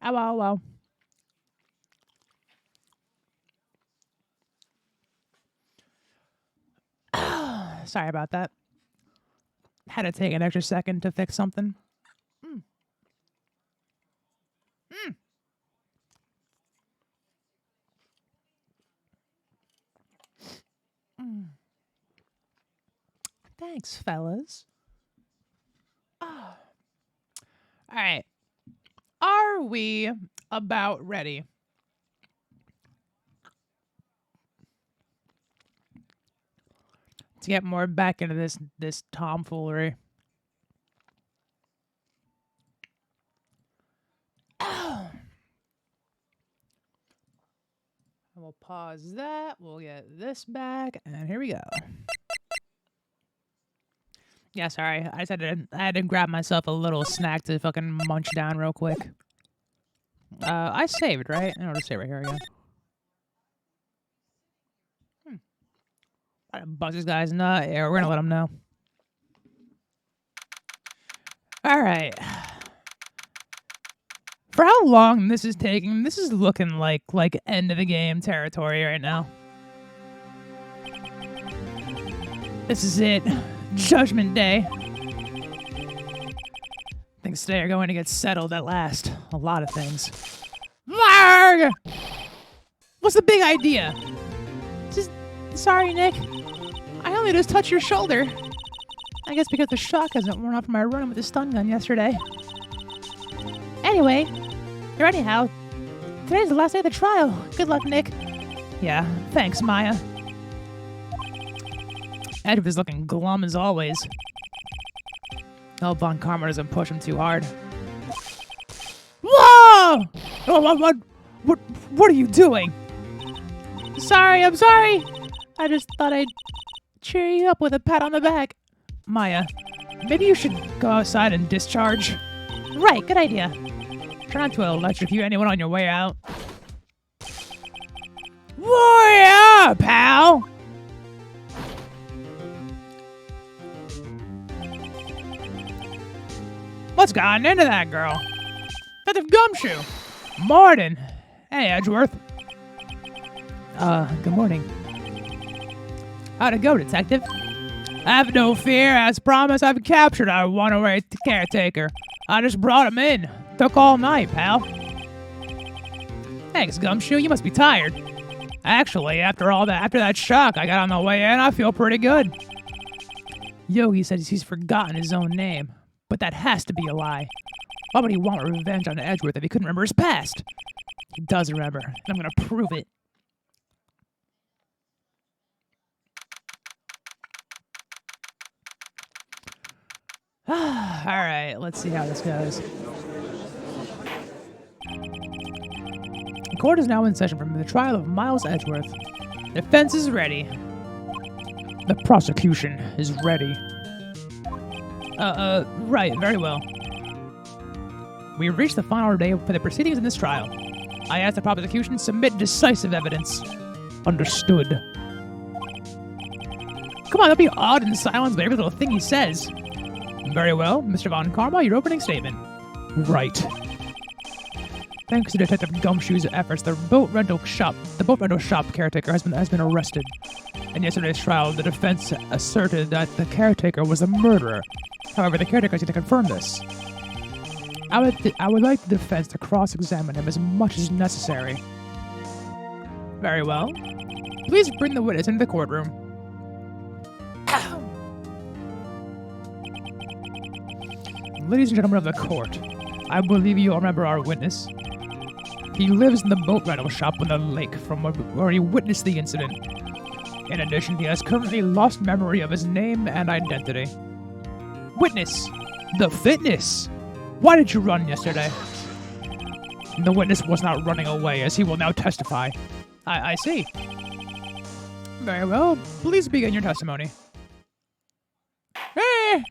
Ow, ow, ow. Sorry about that. Had to take an extra second to fix something. Mm. Mm. Mm. Thanks, fellas. Oh. All right. Are we about ready to get more back into this tomfoolery? Oh. And we'll pause that. We'll get this back, and here we go. Yeah, sorry. I had to grab myself a little snack to fucking munch down real quick. I saved, right? I'll just save right here again. I bust this guy's nut. Yeah, we're gonna let him know. All right. For how long this is taking, this is looking like end of the game territory right now. This is it. Judgment Day. Things today are going to get settled at last. A lot of things. Marg! What's the big idea? Just sorry, Nick. I only just touched your shoulder. I guess because the shock hasn't worn off from my run with the stun gun yesterday. Anyway, anyhow, today's the last day of the trial. Good luck, Nick. Yeah, thanks, Maya. Edward is looking glum as always. Oh, Von Karma doesn't push him too hard. Whoa! Oh, what are you doing? I'm sorry. I just thought I'd cheer you up with a pat on the back. Maya, maybe you should go outside and discharge. Right, good idea. Try not to electrocute anyone on your way out. Warrior, pal! What's gotten into that girl? Detective Gumshoe! Morning! Hey, Edgeworth. Good morning. How'd it go, Detective? Have no fear. As promised, I've captured our one-away caretaker. I just brought him in. Took all night, pal. Thanks, Gumshoe. You must be tired. Actually, after that shock I got on the way in, I feel pretty good. Yogi says he's forgotten his own name, but that has to be a lie. Why would he want revenge on Edgeworth if he couldn't remember his past? He does remember, and I'm gonna prove it. Alright, let's see how this goes. The court is now in session for the trial of Miles Edgeworth. Defense is ready. The prosecution is ready. Right, very well. We have reached the final day for the proceedings in this trial. I ask the prosecution submit decisive evidence. Understood. Come on, don't be awed and silenced by every little thing he says. Very well, Mr. Von Karma, your opening statement. Right. Thanks to Detective Gumshoe's efforts, the boat rental shop caretaker has been arrested. In yesterday's trial, the defense asserted that the caretaker was the murderer. However, the caretaker seemed to confirm this. I would like the defense to cross-examine him as much as necessary. Very well. Please bring the witness into the courtroom. Ladies and gentlemen of the court, I believe you all remember our witness. He lives in the boat rental shop on the lake from where he witnessed the incident. In addition, he has currently lost memory of his name and identity. Witness, the fitness. Why did you run yesterday? The witness was not running away, as he will now testify. I see. Very well. Please begin your testimony. Hey!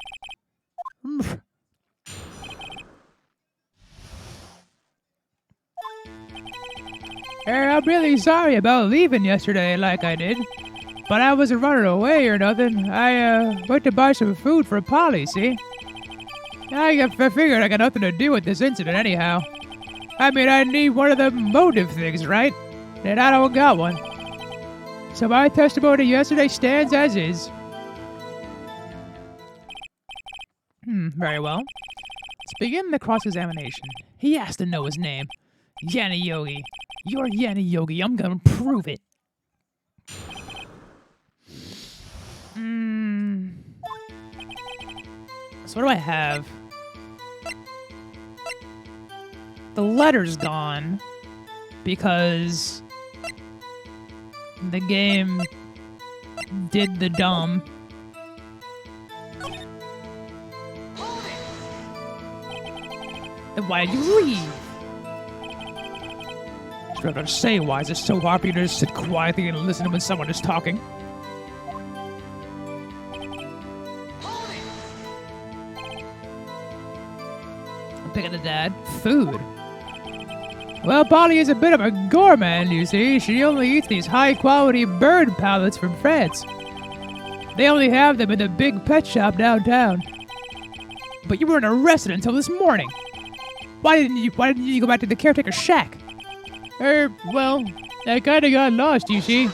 I'm really sorry about leaving yesterday like I did. But I wasn't running away or nothing. I went to buy some food for Polly, see? I figured I got nothing to do with this incident anyhow. I mean, I need one of the motive things, right? And I don't got one. So my testimony yesterday stands as is. Very well. Let's begin the cross-examination. He has to know his name. Yanni Yogi. You're Yanni Yogi. I'm gonna prove it. So what do I have? The letter's gone because the game did the dumb. Then why did you leave? I was going to say, why is it so hard for you to just sit quietly and listen when someone is talking? I'm picking the dad. Food. Well, Polly is a bit of a gourmand, you see. She only eats these high-quality bird pellets from France. They only have them in the big pet shop downtown. But you weren't arrested until this morning. Why didn't you go back to the caretaker's shack? Well, I kinda got lost, you see.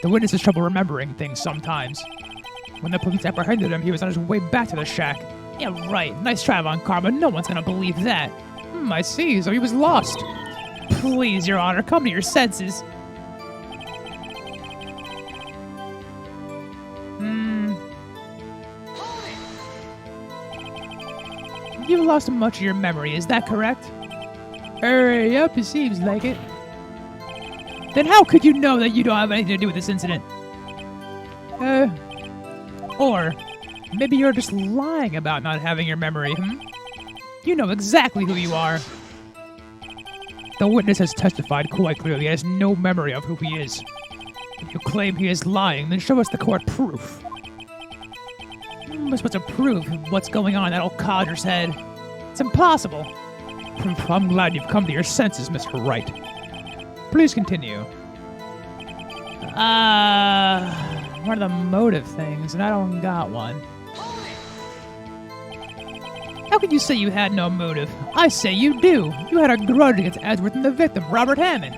The witness has trouble remembering things sometimes. When the police apprehended him, he was on his way back to the shack. Yeah, right. Nice try, Von Karma. No one's gonna believe that. I see. So he was lost. Please, Your Honor, come to your senses. You've lost much of your memory, is that correct? Yep, it seems like it. Then how could you know that you don't have anything to do with this incident? Or maybe you're just lying about not having your memory, You know exactly who you are. The witness has testified quite clearly he has no memory of who he is. If you claim he is lying, then show us the court proof. We're supposed to prove what's going on in that old codger's head. It's impossible. I'm glad you've come to your senses, Mr. Wright. Please continue. One of the motive things, and I don't got one. How can you say you had no motive? I say you do. You had a grudge against Edgeworth and the victim, Robert Hammond.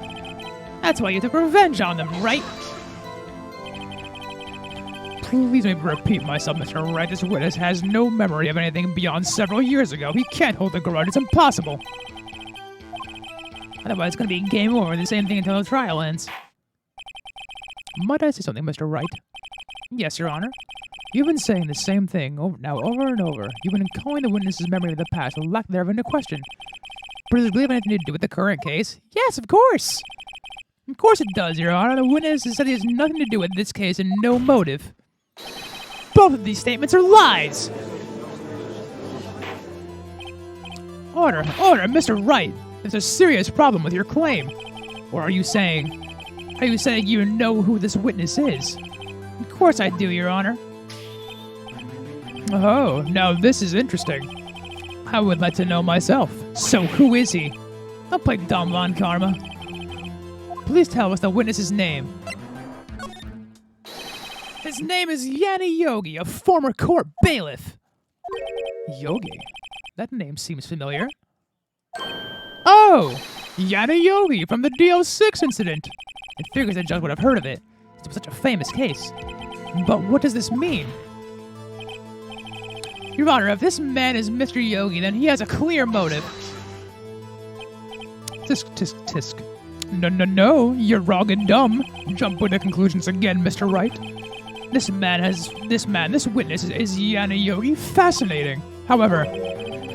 That's why you took revenge on them, right? Please make me repeat myself, Mr. Wright. This witness has no memory of anything beyond several years ago. He can't hold a grudge. It's impossible. Otherwise, it's going to be game over. The same thing until the trial ends. Might I say something, Mr. Wright? Yes, Your Honor. You've been saying the same thing over and over. You've been calling the witness's memory of the past with lack thereof into question. But does it really have anything to do with the current case? Yes, of course! Of course it does, Your Honor. The witness has said he has nothing to do with this case and no motive. Both of these statements are lies! Order, Mr. Wright! There's a serious problem with your claim. Or are you saying you know who this witness is? Of course I do, Your Honor. Oh, now this is interesting. I would like to know myself. So who is he? Don't play dumb, Von Karma. Please tell us the witness's name. His name is Yanni Yogi, a former court bailiff. Yogi? That name seems familiar. Oh! Yanni Yogi from the DO6 incident. It figures the judge would have heard of it. It's such a famous case. But what does this mean? Your Honor, if this man is Mr. Yogi, then he has a clear motive. Tisk, tisk, tisk. No, you're wrong and dumb. Jumping to conclusions again, Mr. Wright. This witness is Yanni Yogi. Fascinating. However,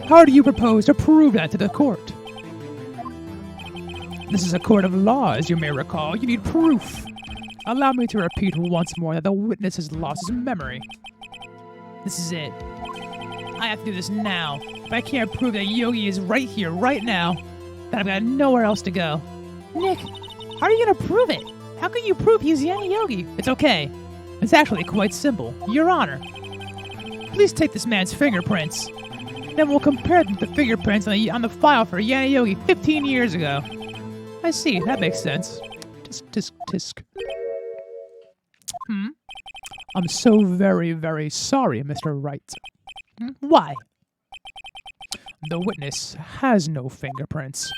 how do you propose to prove that to the court? This is a court of law, as you may recall. You need proof. Allow me to repeat once more that the witness has lost his memory. This is it. I have to do this now. If I can't prove that Yogi is right here, right now, then I've got nowhere else to go. Nick, how are you gonna prove it? How can you prove he's Yanni Yogi? It's okay. It's actually quite simple. Your Honor, please take this man's fingerprints. Then we'll compare them to the fingerprints on the file for Yanni Yogi 15 years ago. I see, that makes sense. Tisk, tisk, tisk. I'm so very, very sorry, Mr. Wright. Why? The witness has no fingerprints.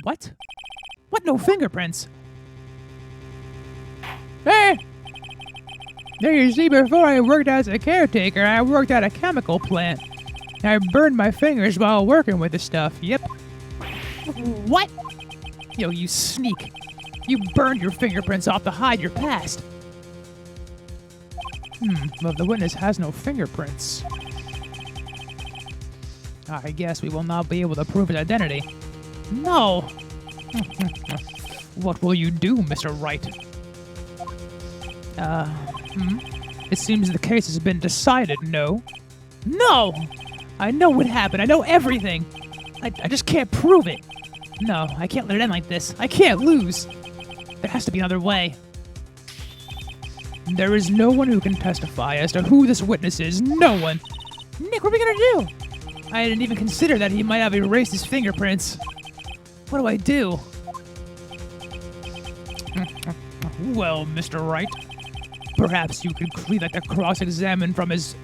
What? What, no fingerprints? Hey! There, you see, before I worked as a caretaker, I worked at a chemical plant. I burned my fingers while working with the stuff, yep. What? Yo, you sneak. You burned your fingerprints off to hide your past. Well, the witness has no fingerprints. I guess we will not be able to prove his identity. No! What will you do, Mr. Wright? It seems the case has been decided, no? No! I know what happened. I know everything. I just can't prove it. No, I can't let it end like this. I can't lose. There has to be another way. There is no one who can testify as to who this witness is. No one. Nick, what are we gonna do? I didn't even consider that he might have erased his fingerprints. What do I do? Well, Mr. Wright, perhaps you could clean like to cross-examine from his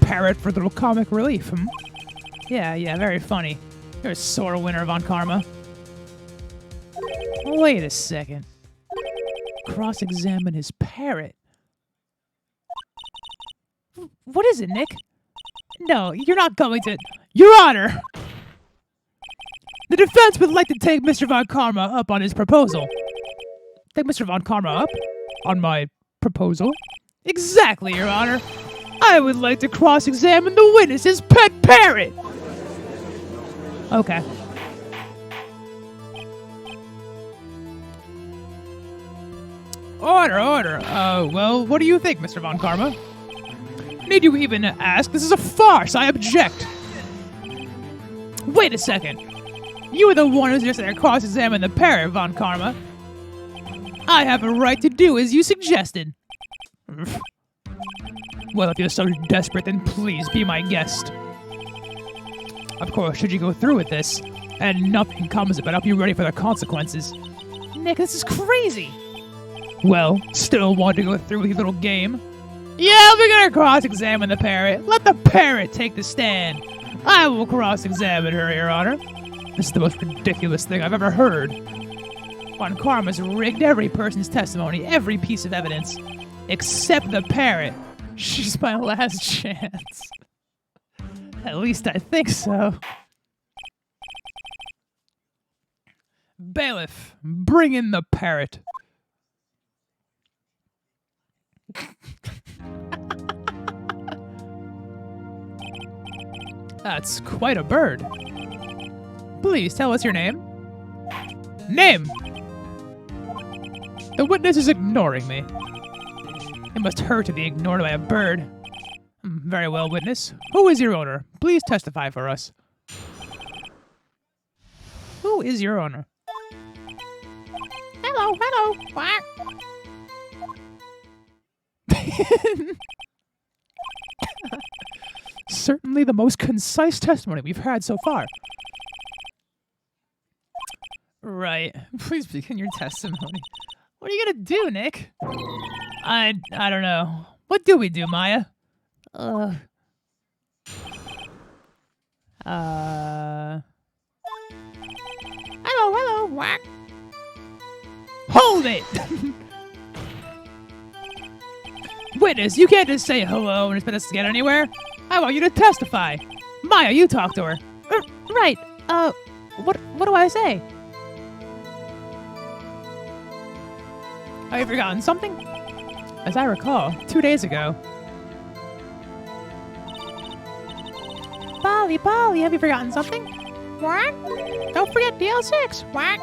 parrot for little comic relief, Yeah, very funny. You're a sore winner, Von Karma. Wait a second. Cross-examine his parrot? What is it, Nick? No, you're not going to... Your Honor! The defense would like to take Mr. Von Karma up on his proposal. Take Mr. Von Karma up? On my proposal? Exactly, Your Honor. I would like to cross-examine the witness's pet parrot! Okay. Order. Well, what do you think, Mr. Von Karma? Need you even ask? This is a farce. I object. Wait a second. You were the one who suggested I cross-examine the parrot, Von Karma. I have a right to do as you suggested. Well, if you're so desperate, then please be my guest. Of course, should you go through with this, and nothing comes of it, I'll be ready for the consequences. Nick, this is crazy. Well, still want to go through with your little game? Yeah, we're gonna cross-examine the parrot. Let the parrot take the stand. I will cross-examine her, Your Honor. This is the most ridiculous thing I've ever heard. Von Karma's rigged every person's testimony, every piece of evidence, except the parrot. She's my last chance. At least I think so. Bailiff, bring in the parrot. That's quite a bird. Please tell us your name. Name! The witness is ignoring me. It must hurt to be ignored by a bird. Very well, witness. Who is your owner? Please testify for us. Who is your owner? Hello. Quack. Certainly the most concise testimony we've had so far. Right. Please begin your testimony. What are you gonna do, Nick? I don't know. What do we do, Maya? Hello. Whack. Hold it! Witness, you can't just say hello and expect us to get anywhere. I want you to testify. Maya, you talk to her. Right. What do I say? Have you forgotten something? As I recall, 2 days ago. Polly, have you forgotten something? What? Don't forget DL6. What?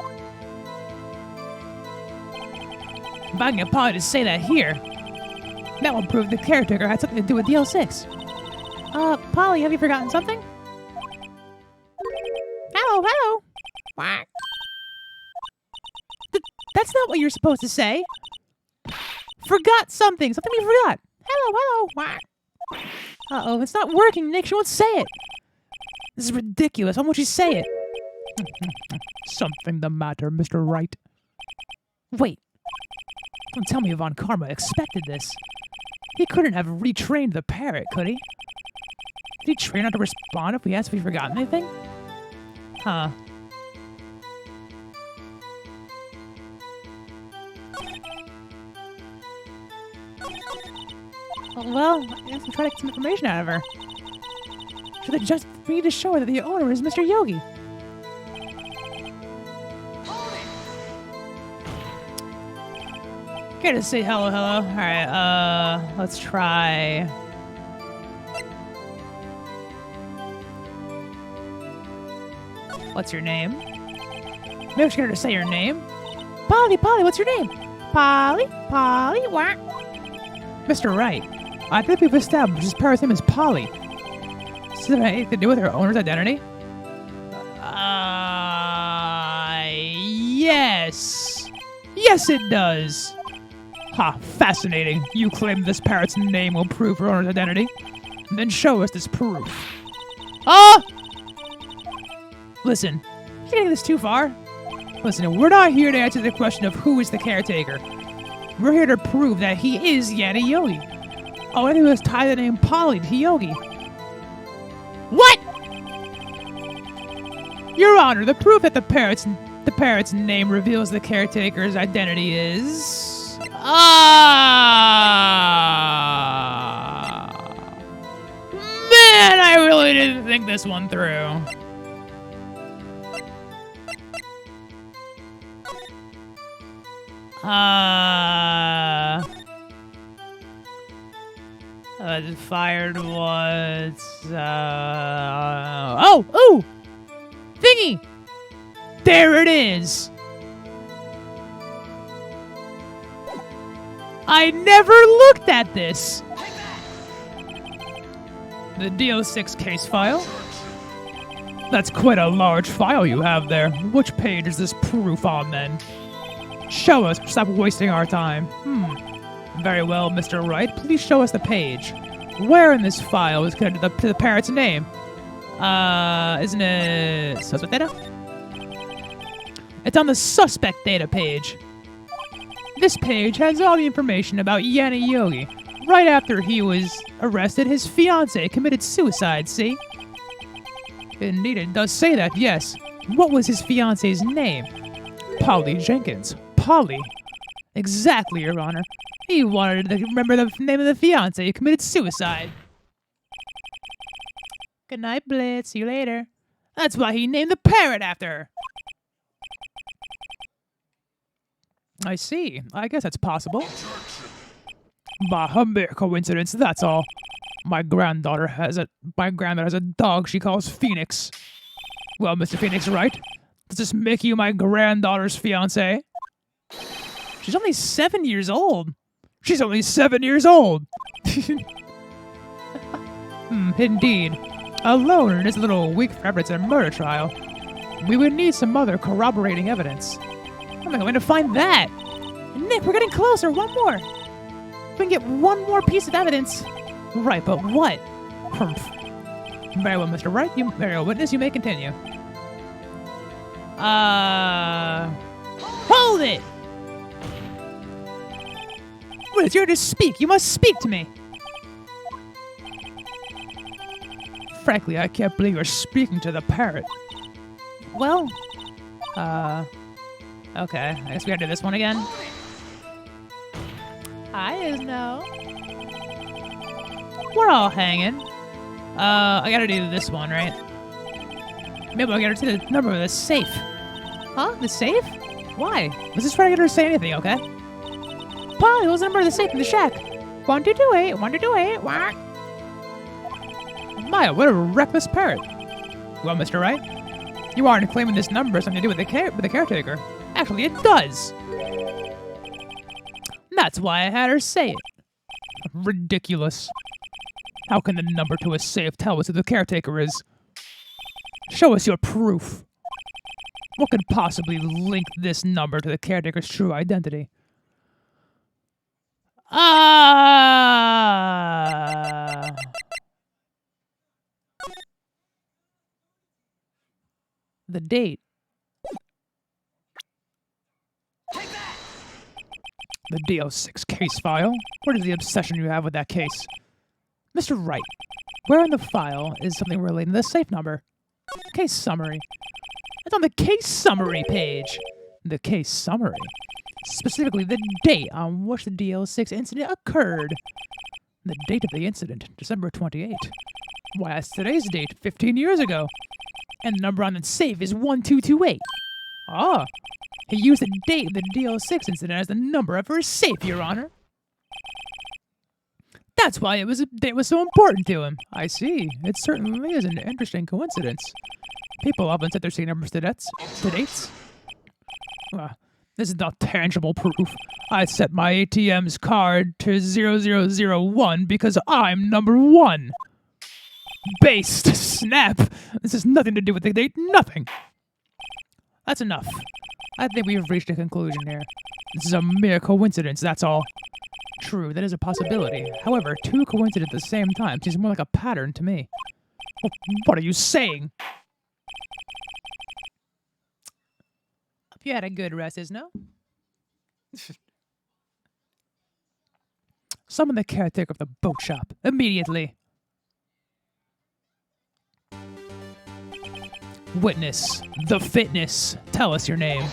If I can get Polly to say that here, that will prove the caretaker had something to do with DL6. Polly, have you forgotten something? Hello. What? That's not what you're supposed to say. Forgot something. Something we forgot. Hello. What? Uh-oh, it's not working, Nick. She won't say it. This is ridiculous. Why won't she say it? Something the matter, Mr. Wright. Wait. Don't tell me Von Karma expected this. He couldn't have retrained the parrot, could he? Did he train not to respond if we ask if we've forgotten anything? Huh. Well, I guess we'll try to get some information out of her. So that just we need to show her that the owner is Mr. Yogi. Here to say hello. Alright, let's try. What's your name? Maybe we should get her to say your name. Polly, what's your name? Polly, what? Mr. Wright, I think we've established this parrot's name is Polly. Does it have anything to do with her owner's identity? Yes. Yes, it does. Ha, fascinating. You claim this parrot's name will prove her owner's identity. Then show us this proof. Ah! Listen, you're getting this too far. Listen, we're not here to answer the question of who is the caretaker. We're here to prove that he is Yanni Yogi. All I do is tie the name Polly to Yogi. What? Your Honor, the proof that the parrot's name reveals the caretaker's identity is... Man, I really didn't think this one through. I just fired once. Oh! Thingy! There it is! I never looked at this! The DO6 case file? That's quite a large file you have there. Which page is this proof on, then? Show us. Stop wasting our time. Very well, Mr. Wright. Please show us the page. Where in this file is connected to the parrot's name? Isn't it suspect data? It's on the suspect data page. This page has all the information about Yanni Yogi. Right after he was arrested, his fiancée committed suicide, see? Indeed, it does say that, yes. What was his fiancée's name? Polly Jenkins. Polly. Exactly, Your Honor. He wanted to remember the name of the fiancé who committed suicide. Good night, Blitz. See you later. That's why he named the parrot after her. I see. I guess that's possible. Bah, a mere coincidence, that's all. My granddaughter has a dog she calls Phoenix. Well, Mr. Phoenix, right? Does this make you my granddaughter's fiancé? She's only 7 years old. She's only 7 years old. Indeed. Alone and is a little weak for evidence in a murder trial. We would need some other corroborating evidence. How am I going to find that? Nick, we're getting closer. One more. If we can get one more piece of evidence. Right, but what? Humph. Very well, Mr. Wright. Very well, witness, you may continue. Hold it! What is your to speak? You must speak to me. Frankly, I can't believe you're speaking to the parrot. Well, okay. I guess we gotta do this one again. Hi, Isno. We're all hanging. I gotta do this one, right? Maybe I'll get her to the number of the safe. Huh? The safe? Why? Let's just try to get her to say anything, okay? Polly, what's the number of the safe in the shack? 1228, 1228, what? Maya, what a reckless parrot. Well, Mr. Wright, you aren't claiming this number has something to do with the caretaker. Actually, it does. That's why I had her say it. Ridiculous. How can the number to a safe tell us who the caretaker is? Show us your proof. What could possibly link this number to the caretaker's true identity? The date. The DO6 case file? What is the obsession you have with that case? Mr. Wright, Where in the file is something relating to the safe number? Case summary. It's on the case summary page. The case summary. Specifically, the date on which the DL6 incident occurred. The date of the incident, December 28. Why, that's today's date, 15 years ago. And the number on the safe is 1228. Ah, he used the date of the DL6 incident as the number for his safe, Your Honor. That's why it was so important to him. I see. It certainly is an interesting coincidence. People often set their signal numbers to dates. This is not tangible proof. I set my ATM's card to 0001 because I'm number 1. Based. Snap. This has nothing to do with the date. Nothing. That's enough. I think we've reached a conclusion here. This is a mere coincidence, that's all. True, that is a possibility. However, 2 coincidences at the same time seems more like a pattern to me. What are you saying? Hope you had a good rest, Isno. Summon the caretaker of the boat shop, immediately. Witness, the fitness. Tell us your name.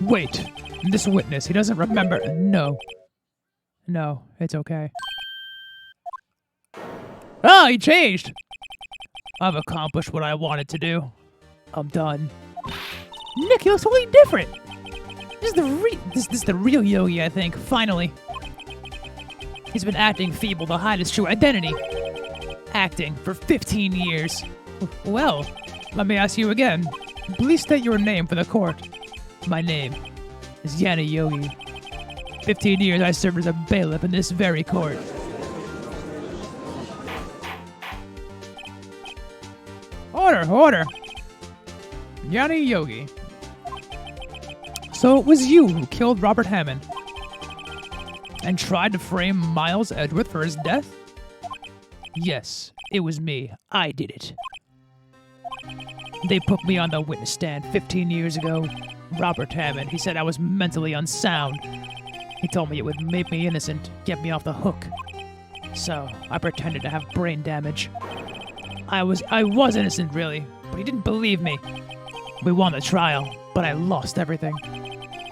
Wait, this witness, he doesn't remember. No, it's okay. Ah, he changed. I've accomplished what I wanted to do. I'm done. Nick, he looks totally different. This is the real Yogi, I think. Finally, he's been acting feeble to hide his true identity. Acting for 15 years. Well, let me ask you again. Please state your name for the court. My name is Yanni Yogi. 15 years I served as a bailiff in this very court. Order! Yanni Yogi. So it was you who killed Robert Hammond and tried to frame Miles Edgeworth for his death? Yes, it was me. I did it. They put me on the witness stand 15 years ago. Robert Hammond, he said I was mentally unsound. He told me it would make me innocent, get me off the hook. So, I pretended to have brain damage. I was innocent, really, but he didn't believe me. We won the trial, but I lost everything.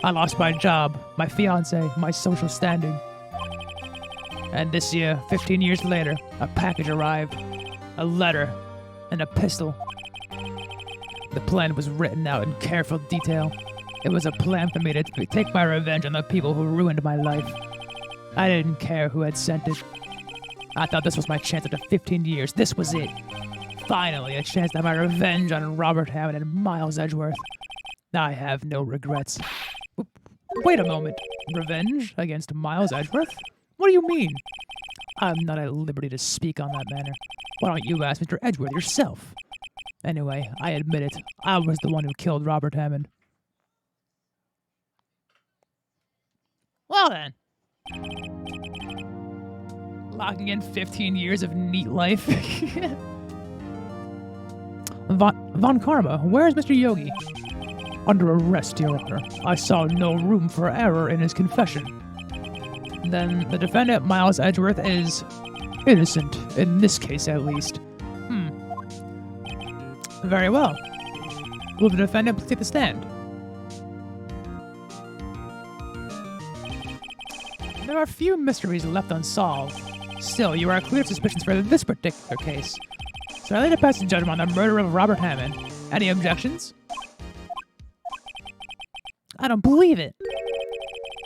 I lost my job, my fiancé, my social standing. And this year, 15 years later, a package arrived. A letter and a pistol. The plan was written out in careful detail. It was a plan for me to take my revenge on the people who ruined my life. I didn't care who had sent it. I thought this was my chance after 15 years. This was it. Finally, a chance to have my revenge on Robert Hammond and Miles Edgeworth. I have no regrets. Wait a moment. Revenge against Miles Edgeworth? What do you mean? I'm not at liberty to speak on that matter. Why don't you ask Mr. Edgeworth yourself? Anyway, I admit it. I was the one who killed Robert Hammond. Well then. Locking in 15 years of neat life. Von Karma, where is Mr. Yogi? Under arrest, Your Honor. I saw no room for error in his confession. Then the defendant, Miles Edgeworth, is innocent, in this case at least. Very well. Will the defendant please take the stand? There are few mysteries left unsolved. Still, you are clear of suspicions for this particular case. So I lay to pass the judgment on the murder of Robert Hammond. Any objections? I don't believe it.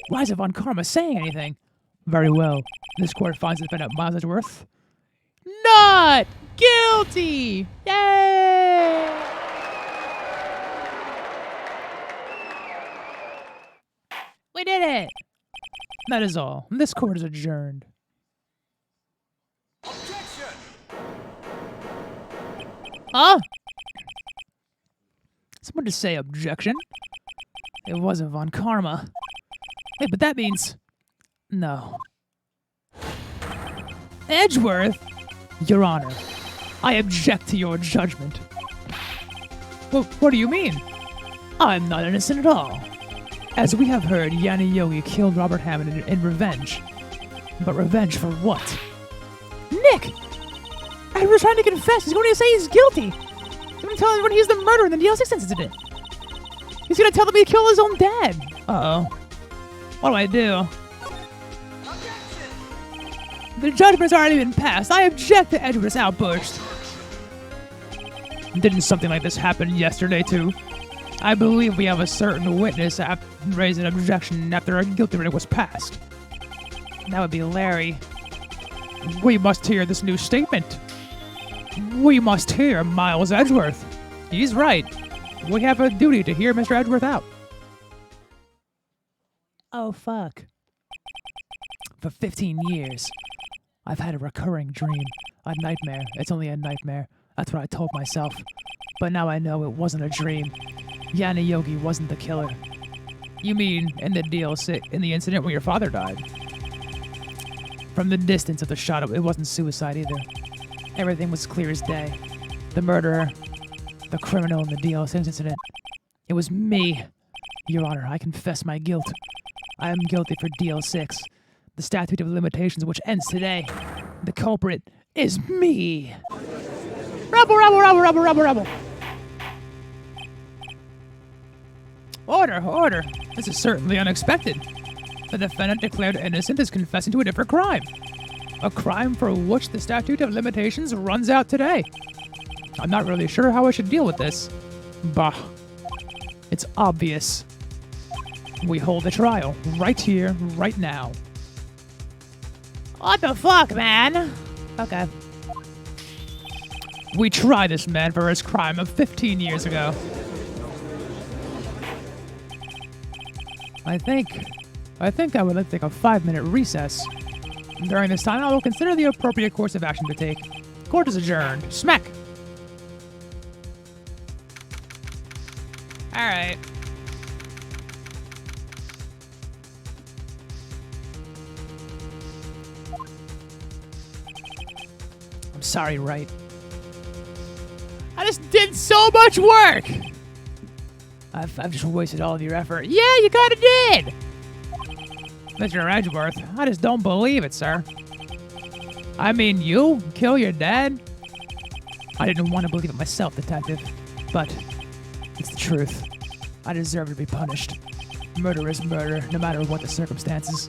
Why is Von Karma saying anything? Very well. This court finds the defendant Miles Edgeworth not guilty! Yay! We did it! That is all. This court is adjourned. Objection! Huh? Someone just say objection? It wasn't Von Karma. Hey, but that means... No. Edgeworth? Your Honor, I object to your judgment. What do you mean? I'm not innocent at all. As we have heard, Yanni Yogi killed Robert Hammond in revenge. But revenge for what? Nick! Edward's trying to confess. He's going to say he's guilty. He's going to tell everyone he's the murderer in the DL6 incident. He's going to tell them he killed his own dad. Uh-oh. What do I do? The judgment's already been passed. I object to Edward's outburst. Didn't something like this happen yesterday, too? I believe we have a certain witness raise an objection after a guilty verdict was passed. That would be Larry. We must hear this new statement. We must hear Miles Edgeworth. He's right. We have a duty to hear Mr. Edgeworth out. Oh, fuck. For 15 years, I've had a recurring dream. A nightmare. It's only a nightmare. That's what I told myself. But now I know it wasn't a dream. Yana Yogi wasn't the killer. You mean in the incident where your father died? From the distance of the shot, it wasn't suicide either. Everything was clear as day. The murderer, the criminal in the DL6 incident. It was me. Your Honor, I confess my guilt. I am guilty for DL6, the statute of limitations which ends today. The culprit is me. Rebel, rebel, rebel, rebel, rebel, rebel. Order, order. This is certainly unexpected. The defendant declared innocent is confessing to a different crime. A crime for which the statute of limitations runs out today. I'm not really sure how I should deal with this. Bah. It's obvious. We hold a trial right here, right now. What the fuck, man? Okay. We try this man for his crime of 15 years ago. I think I would like to take a 5-minute recess. During this time, I will consider the appropriate course of action to take. Court is adjourned. Smack! Alright. I'm sorry, Wright. I just did so much work! I've just wasted all of your effort. Yeah, you kinda did! Mr. Edgeworth, I just don't believe it, sir. I mean, you kill your dad? I didn't want to believe it myself, detective. But it's the truth. I deserve to be punished. Murder is murder, no matter what the circumstances.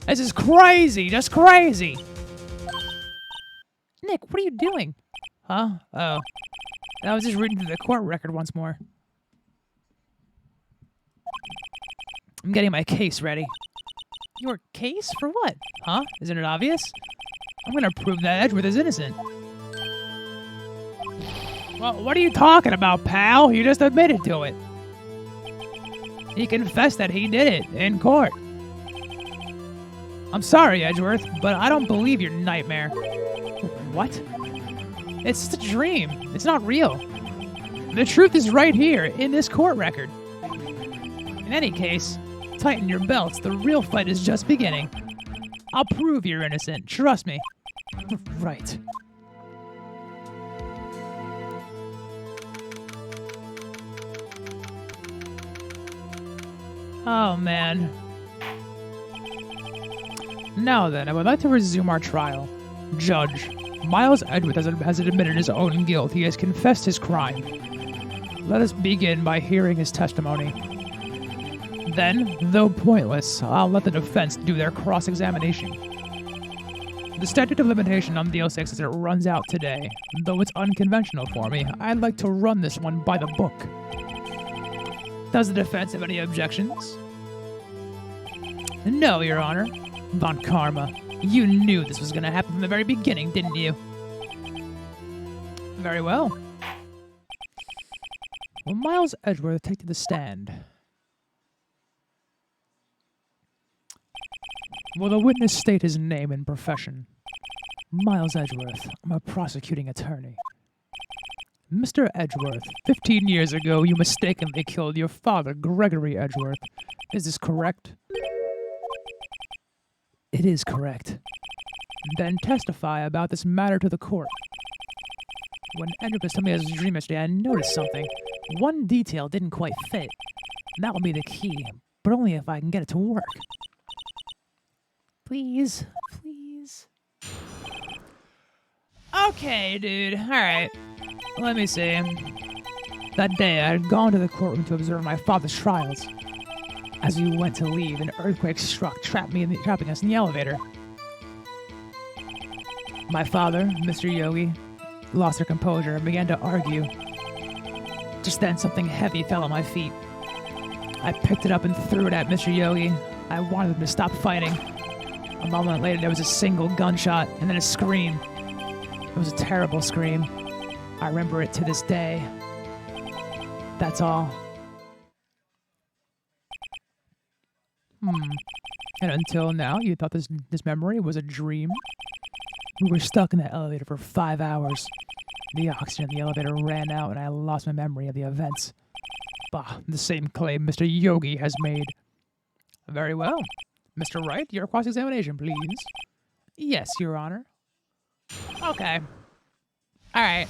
This is crazy, just crazy! Nick, what are you doing? Huh? Oh. I was just reading through the court record once more. I'm getting my case ready. Your case? For what? Huh? Isn't it obvious? I'm gonna prove that Edgeworth is innocent. Well, what are you talking about, pal? You just admitted to it. He confessed that he did it in court. I'm sorry, Edgeworth, but I don't believe your nightmare. What? It's just a dream. It's not real. The truth is right here in this court record. In any case, tighten your belts. The real fight is just beginning. I'll prove you're innocent. Trust me. Right. Oh, man. Now then, I would like to resume our trial. Judge, Miles Edgeworth has admitted his own guilt. He has confessed his crime. Let us begin by hearing his testimony. Then, though pointless, I'll let the defense do their cross-examination. The statute of limitation on DL6 as it runs out today. Though it's unconventional for me, I'd like to run this one by the book. Does the defense have any objections? No, Your Honor. Von Karma, you knew this was going to happen from the very beginning, didn't you? Very well. Will Miles Edgeworth take to the stand? Will the witness state his name and profession? Miles Edgeworth, I'm a prosecuting attorney. Mr. Edgeworth, 15 years ago you mistakenly killed your father, Gregory Edgeworth. Is this correct? It is correct. Then testify about this matter to the court. When Edgeworth was telling me his dream yesterday, I noticed something. One detail didn't quite fit. That will be the key, but only if I can get it to work. Please, please. Okay, dude. Alright. Let me see. That day, I had gone to the courtroom to observe my father's trials. As we went to leave, an earthquake struck, trapping us in the elevator. My father, Mr. Yogi, lost their composure and began to argue. Just then, something heavy fell at my feet. I picked it up and threw it at Mr. Yogi. I wanted him to stop fighting. A moment later, there was a single gunshot and then a scream. It was a terrible scream. I remember it to this day. That's all. And until now, you thought this memory was a dream? We were stuck in the elevator for 5 hours. The oxygen in the elevator ran out and I lost my memory of the events. Bah, the same claim Mr. Yogi has made. Very well. Mr. Wright, your cross-examination, please. Yes, Your Honor. Okay. Alright.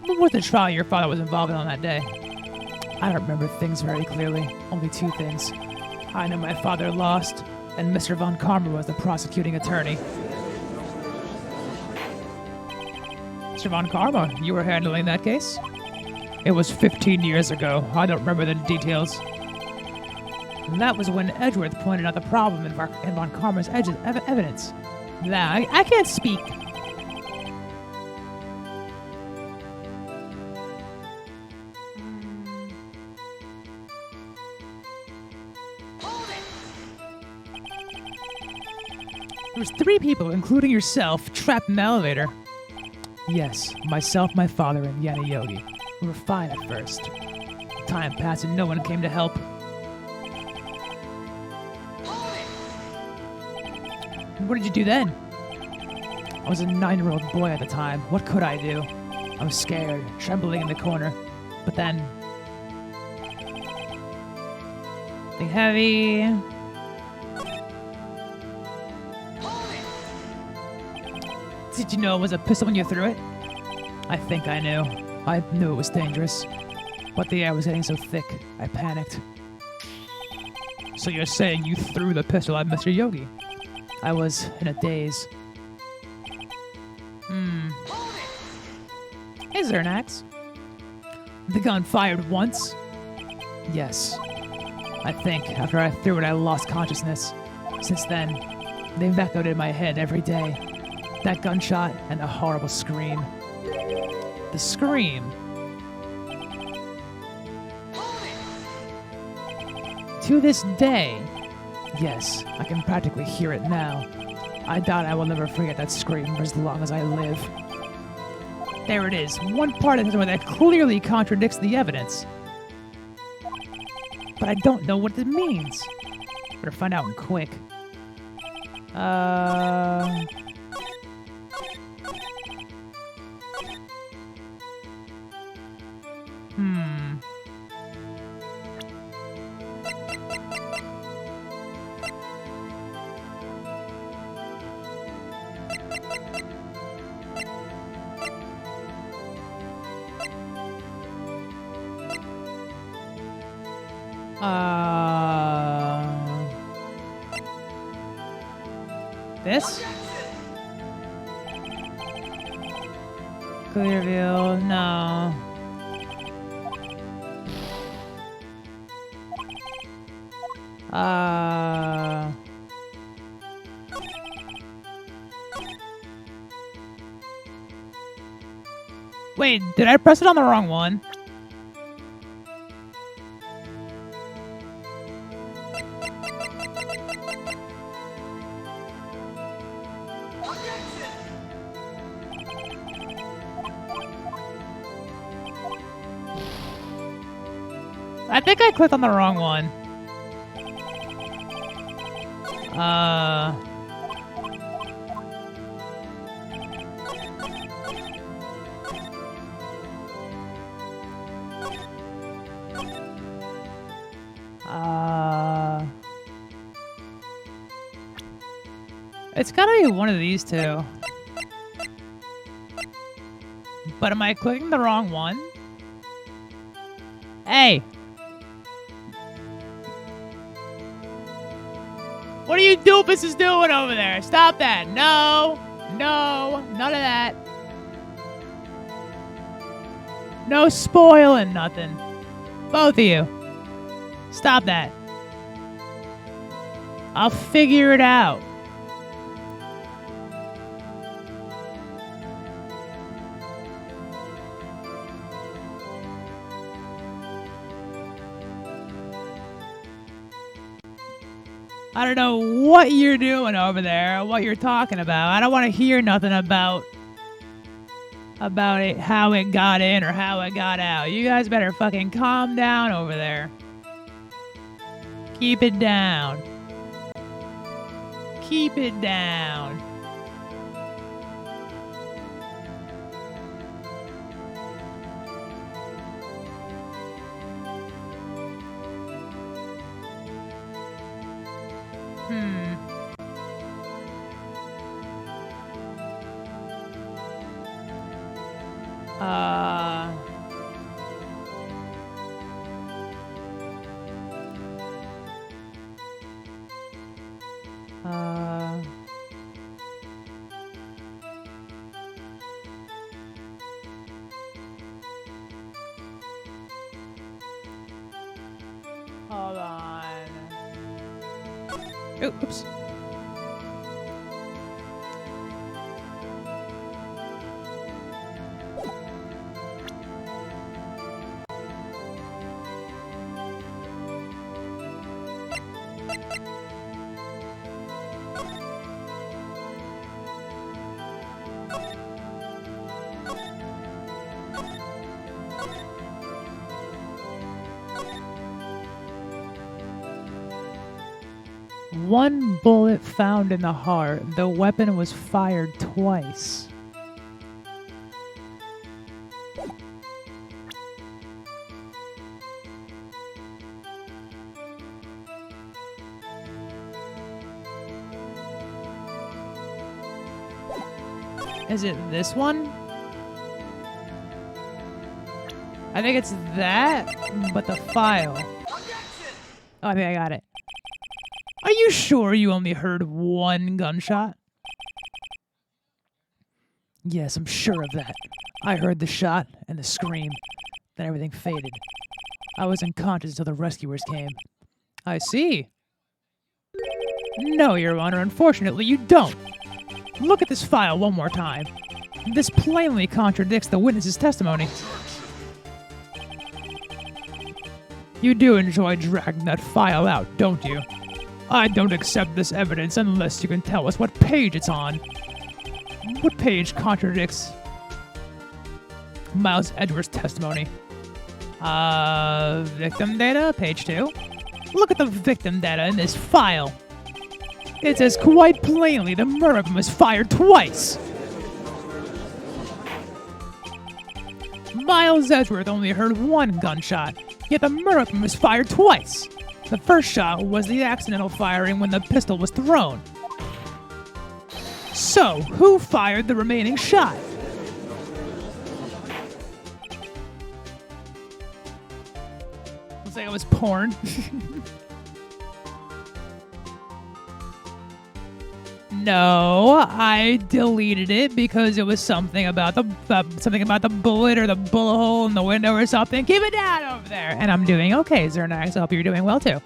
What was the trial your father was involved in on that day? I don't remember things very clearly. Only 2 things. I know my father lost, and Mr. Von Karma was the prosecuting attorney. Mr. Von Karma, you were handling that case? It was 15 years ago. I don't remember the details. And that was when Edgeworth pointed out the problem in Von Karma's evidence. Nah, I can't speak. There was 3 people, including yourself, trapped in the elevator. Yes, myself, my father, and Yana Yogi. We were fine at first. Time passed and no one came to help. What did you do then? I was a 9-year-old boy at the time. What could I do? I was scared, trembling in the corner. But then... Something heavy... Did you know it was a pistol when you threw it? I think I knew. I knew it was dangerous. But the air was getting so thick, I panicked. So you're saying you threw the pistol at Mr. Yogi? I was in a daze. Is there an axe? The gun fired once? Yes. I think after I threw it, I lost consciousness. Since then, they've echoed in my head every day. That gunshot and a horrible scream. The scream. To this day. Yes, I can practically hear it now. I doubt I will never forget that scream for as long as I live. There it is. One part of this one that clearly contradicts the evidence. But I don't know what it means. Better find out quick. This? Clearview, no. Wait, did I press it on the wrong one? I think I clicked on the wrong one. It's gotta be one of these two. But am I clicking the wrong one? Hey! What are you doofuses doing over there? Stop that! No! No! None of that! No spoiling nothing. Both of you. Stop that. I'll figure it out. I don't know what you're doing over there, what you're talking about. I don't want to hear nothing about it, how it got in or how it got out. You guys better fucking calm down over there. Keep it down. Keep it down. Hold on. Oops. One bullet found in the heart. The weapon was fired twice. Is it this one? I think it's that, but the file. Oh, I think I got it. Are you sure you only heard one gunshot? Yes, I'm sure of that. I heard the shot and the scream. Then everything faded. I was unconscious until the rescuers came. I see. No, Your Honor, unfortunately you don't. Look at this file one more time. This plainly contradicts the witness's testimony. You do enjoy dragging that file out, don't you? I don't accept this evidence unless you can tell us what page it's on. What page contradicts Miles Edgeworth's testimony? Victim data, page 2. Look at the victim data in this file. It says quite plainly the murder weapon was fired twice. Miles Edgeworth only heard one gunshot, yet the murder weapon was fired twice. The first shot was the accidental firing when the pistol was thrown. So, who fired the remaining shot? Looks like it was porn. No, I deleted it because it was something about the bullet or the bullet hole in the window or something. Keep it down over there. And I'm doing okay, Zernax. I hope you're doing well too.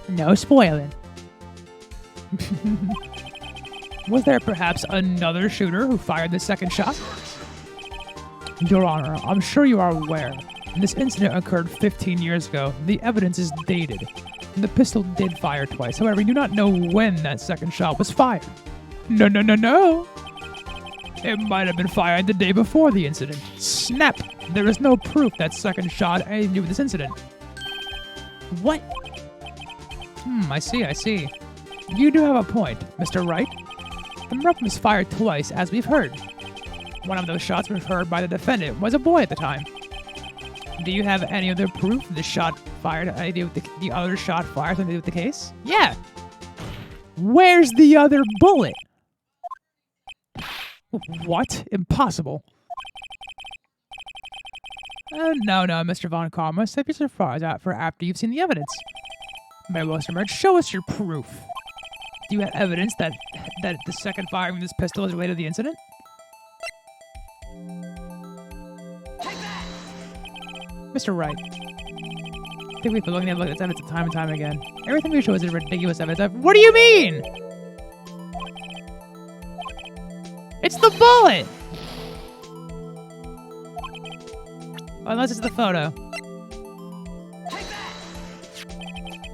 No spoiling. Was there perhaps another shooter who fired the second shot? Your Honor, I'm sure you are aware. This incident occurred 15 years ago. The evidence is dated. The pistol did fire twice. However, you do not know when that second shot was fired. No. It might have been fired the day before the incident. Snap! There is no proof that second shot had anything to do with this incident. What? I see. You do have a point, Mr. Wright. The weapon was fired twice, as we've heard. One of those shots referred by the defendant was a boy at the time. Do you have any other proof the shot fired had anything to do with the other shot fired something to do with the case? Yeah. Where's the other bullet? What? Impossible. No, Mr. Von Karma. Save your surprise out for after you've seen the evidence. Very well, Mr. Merge. Show us your proof. Do you have evidence that the second firing of this pistol is related to the incident? Mr. Wright. I think we've been looking at this evidence time and time again. Everything we show is ridiculous evidence. What do you mean? It's the bullet! Unless it's the photo.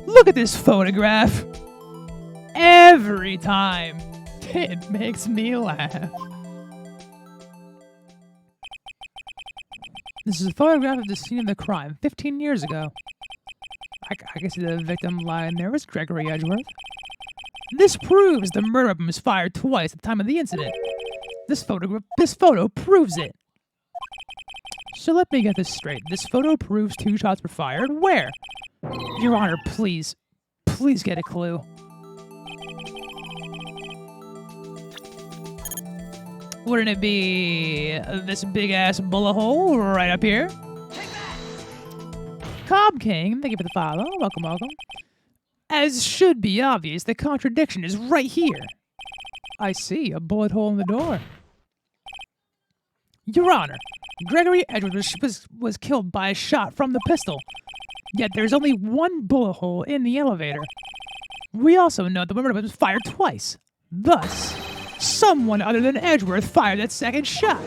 Look at this photograph! Every time. It makes me laugh. This is a photograph of the scene of the crime 15 years ago. I can see the victim lying there was Gregory Edgeworth. This proves the murder weapon was fired twice at the time of the incident. This photo proves it. So let me get this straight. This photo proves 2 shots were fired. Where? Your Honor, please. Please get a clue. Wouldn't it be this big-ass bullet hole right up here? Cobb King, thank you for the follow. Welcome, welcome. As should be obvious, the contradiction is right here. I see, a bullet hole in the door. Your Honor, Gregory Edgeworth was killed by a shot from the pistol. Yet there's only 1 bullet hole in the elevator. We also know the murder was fired twice. Thus, someone other than Edgeworth fired that second shot.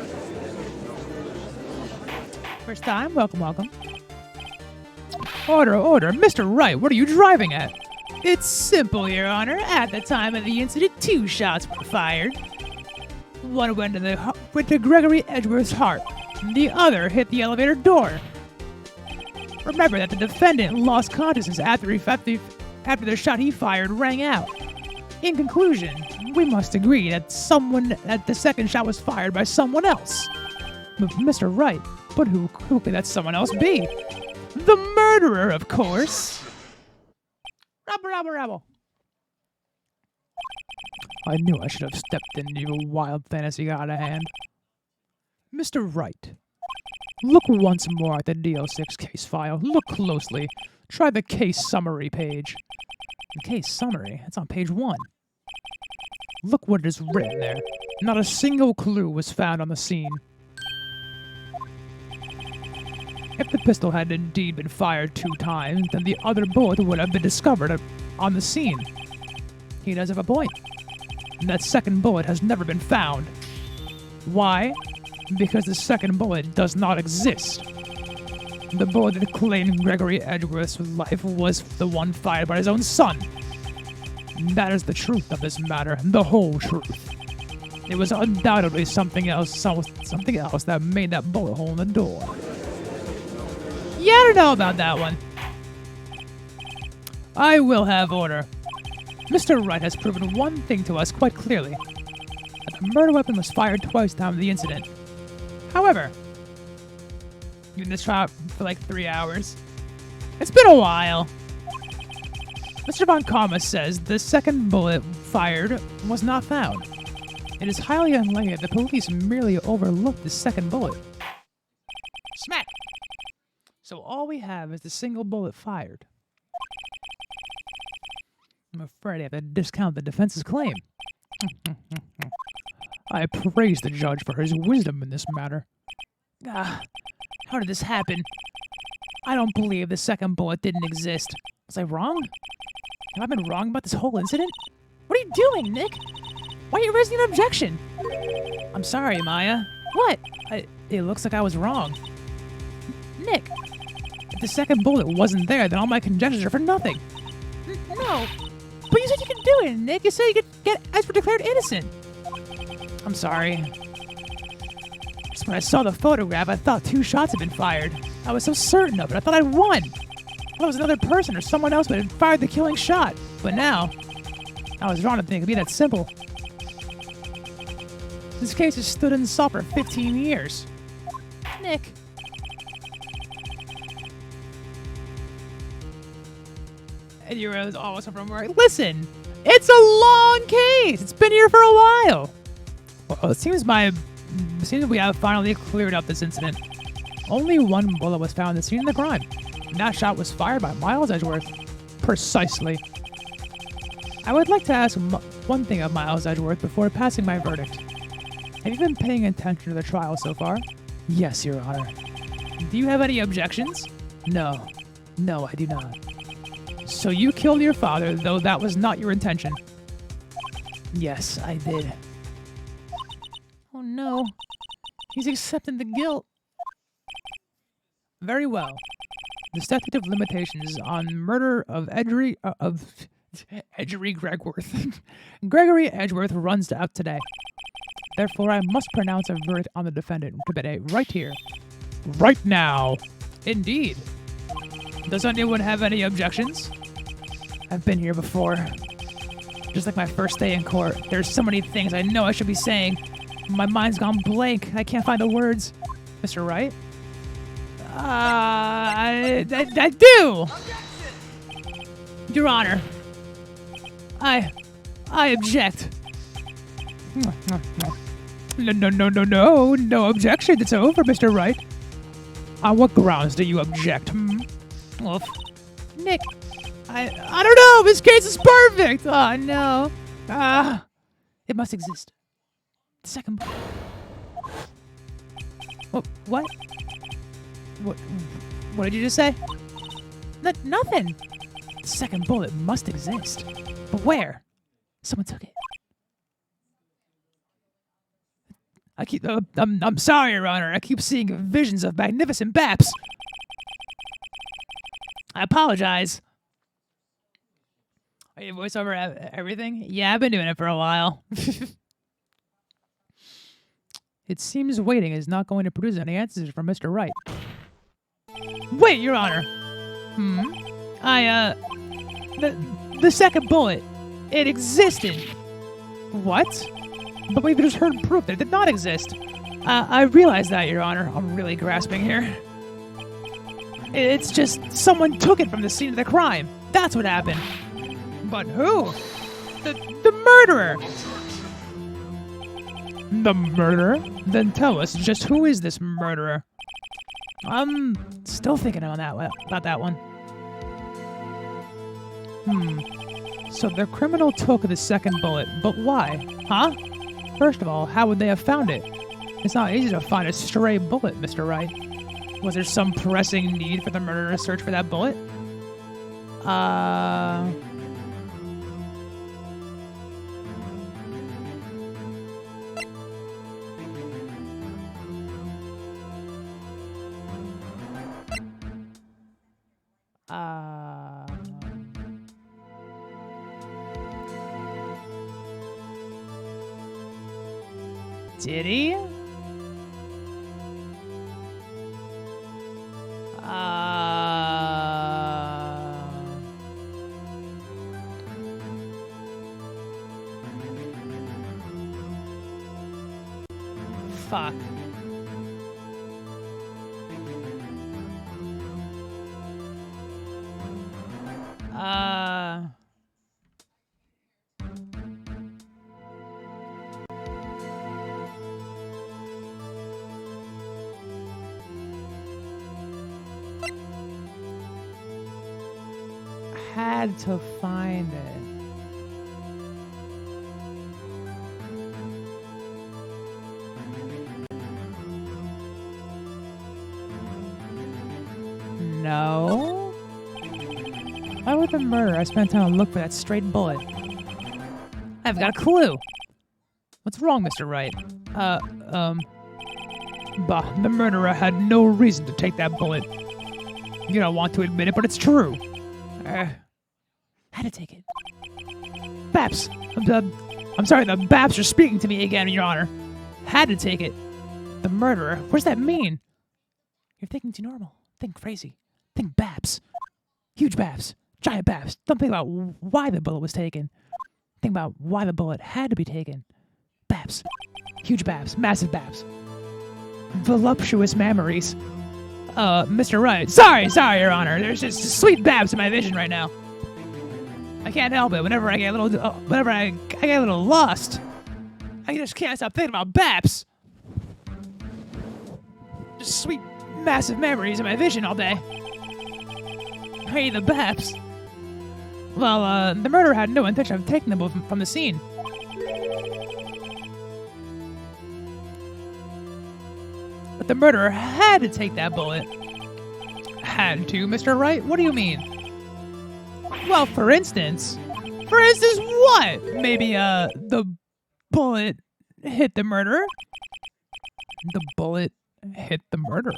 First time, welcome, welcome. Order, order. Mr. Wright, what are you driving at? It's simple, Your Honor. At the time of the incident, 2 shots were fired. One went to Gregory Edgeworth's heart. The other hit the elevator door. Remember that the defendant lost consciousness after the shot he fired rang out. In conclusion, we must agree that the second shot was fired by someone else. Mr. Wright, but who could that someone else be? The murderer, of course. Rabble. I knew I should have stepped into your wild fantasy got out of hand. Mr. Wright, look once more at the DO6 case file. Look closely. Try the case summary page. The case summary? It's on page 1. Look what is written there. Not a single clue was found on the scene. If the pistol had indeed been fired 2 times, then the other bullet would have been discovered on the scene. He does have a point. And that second bullet has never been found. Why? Because the second bullet does not exist. The bullet that claimed Gregory Edgeworth's life was the one fired by his own son. That is the truth of this matter, the whole truth. It was undoubtedly something else that made that bullet hole in the door. Yeah, I don't know about that one. I will have order. Mr. Wright has proven one thing to us quite clearly. That the murder weapon was fired twice at the time of the incident. However, in this trial for like 3 hours. It's been a while. Mr. Von Karma says the second bullet fired was not found. It is highly unlikely that the police merely overlooked the second bullet. Smack! So all we have is the single bullet fired. I'm afraid I have to discount the defense's claim. I praise the judge for his wisdom in this matter. How did this happen? I don't believe the second bullet didn't exist. Was I wrong? Have I been wrong about this whole incident? What are you doing, Nick? Why are you raising an objection? I'm sorry, Maya. What? It looks like I was wrong. Nick, if the second bullet wasn't there, then all my conjectures are for nothing. No. But you said you could do it, Nick. You said you could get Edgeworth declared innocent. I'm sorry. Just when I saw the photograph, I thought 2 shots had been fired. I was so certain of it. I thought I'd won. I thought it was another person or someone else that had fired the killing shot. But now, I was wrong to think it could be that simple. This case has stood unsolved for 15 years. Nick. And you realize almost from work. Listen, it's a long case. It's been here for a while. Well, it seems we have finally cleared up this incident. Only one bullet was found at the scene of the crime. And that shot was fired by Miles Edgeworth. Precisely. I would like to ask one thing of Miles Edgeworth before passing my verdict. Have you been paying attention to the trial so far? Yes, Your Honor. Do you have any objections? No. No, I do not. So you killed your father, though that was not your intention? Yes, I did. Oh no. He's accepting the guilt. Very well. The statute of limitations on murder of Edgery Gregworth. Gregory Edgeworth runs out today. Therefore, I must pronounce a verdict on the defendant today, right here. Right now. Indeed. Does anyone have any objections? I've been here before. Just like my first day in court. There's so many things I know I should be saying. My mind's gone blank. I can't find the words. Mr. Wright? I do! Your Honor. I object. No objection. It's over, Mr. Wright. On what grounds do you object? Well, Nick, I don't know. This case is perfect. Oh no. It must exist. Second. What? What did you just say? Nothing. The second bullet must exist. But where? Someone took it. I'm sorry, Your Honor. I keep seeing visions of magnificent baps. I apologize. Are you voice over everything? Yeah, I've been doing it for a while. It seems waiting is not going to produce any answers from Mr. Wright. Wait, Your Honor. The second bullet. It existed. What? But we've just heard proof that it did not exist. I realize that, Your Honor. I'm really grasping here. It's just someone took it from the scene of the crime. That's what happened. But who? The murderer. The murderer? Then tell us, just who is this murderer? I'm still thinking about that one. So the criminal took the second bullet, but why? Huh? First of all, how would they have found it? It's not easy to find a stray bullet, Mr. Wright. Was there some pressing need for the murderer to search for that bullet? Did he? Fuck. Had to find it. No. Why would the murderer spend time to look for that straight bullet? I've got a clue. What's wrong, Mr. Wright? The murderer had no reason to take that bullet. You don't want to admit it, but it's true. Had to take it. Baps! I'm sorry, the Baps are speaking to me again, Your Honor. Had to take it. The murderer? What does that mean? You're thinking too normal. Think crazy. Think Baps. Huge Baps. Giant Baps. Don't think about why the bullet was taken. Think about why the bullet had to be taken. Baps. Huge Baps. Massive Baps. Voluptuous memories. Mr. Wright. Sorry, Your Honor. There's just sweet Babs in my vision right now. I can't help it. Whenever I get a little, get a little lost, I just can't stop thinking about Baps. Just sweet, massive memories in my vision all day. Hey, the Baps. Well, the murderer had no intention of taking them from the scene. But the murderer had to take that bullet. Had to, Mr. Wright? What do you mean? Well, for instance... For instance, what? Maybe, the bullet hit the murderer? The bullet hit the murderer?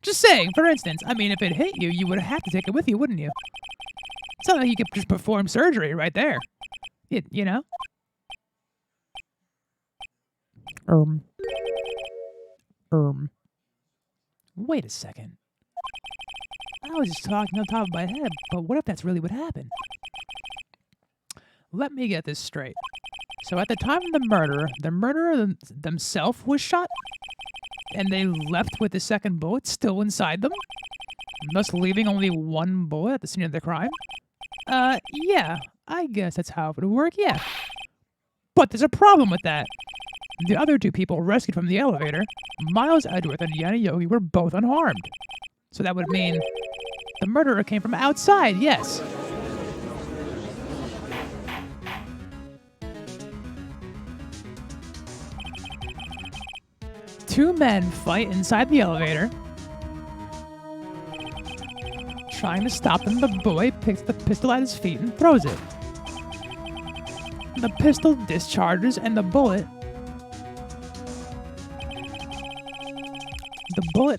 Just saying, for instance. I mean, if it hit you, you would have to take it with you, wouldn't you? It's not like you could just perform surgery right there. You know? Wait a second. I was just talking on top of my head, but what if that's really what happened? Let me get this straight. So at the time of the murderer themselves was shot, and they left with the second bullet still inside them, thus leaving only one bullet at the scene of the crime? Yeah, I guess that's how it would work, yeah. But there's a problem with that. The other two people rescued from the elevator, Miles Edgeworth and Yana Yogi, were both unharmed. So that would mean the murderer came from outside, yes. Two men fight inside the elevator. Trying to stop them, the boy picks the pistol at his feet and throws it. The pistol discharges and the bullet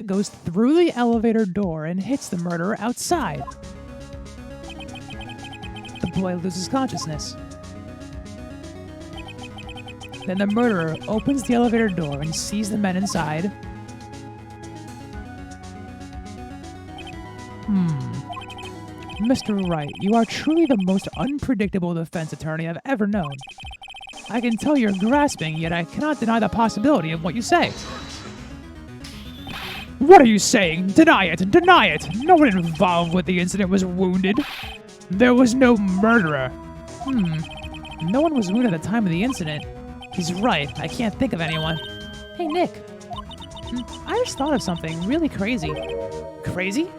goes through the elevator door and hits the murderer outside. The boy loses consciousness. Then the murderer opens the elevator door and sees the men inside. Mr. Wright, you are truly the most unpredictable defense attorney I've ever known. I can tell you're grasping, yet I cannot deny the possibility of what you say. What are you saying? Deny it! Deny it! No one involved with the incident was wounded. There was no murderer. No one was wounded at the time of the incident. He's right. I can't think of anyone. Hey, Nick. I just thought of something really crazy. Crazy?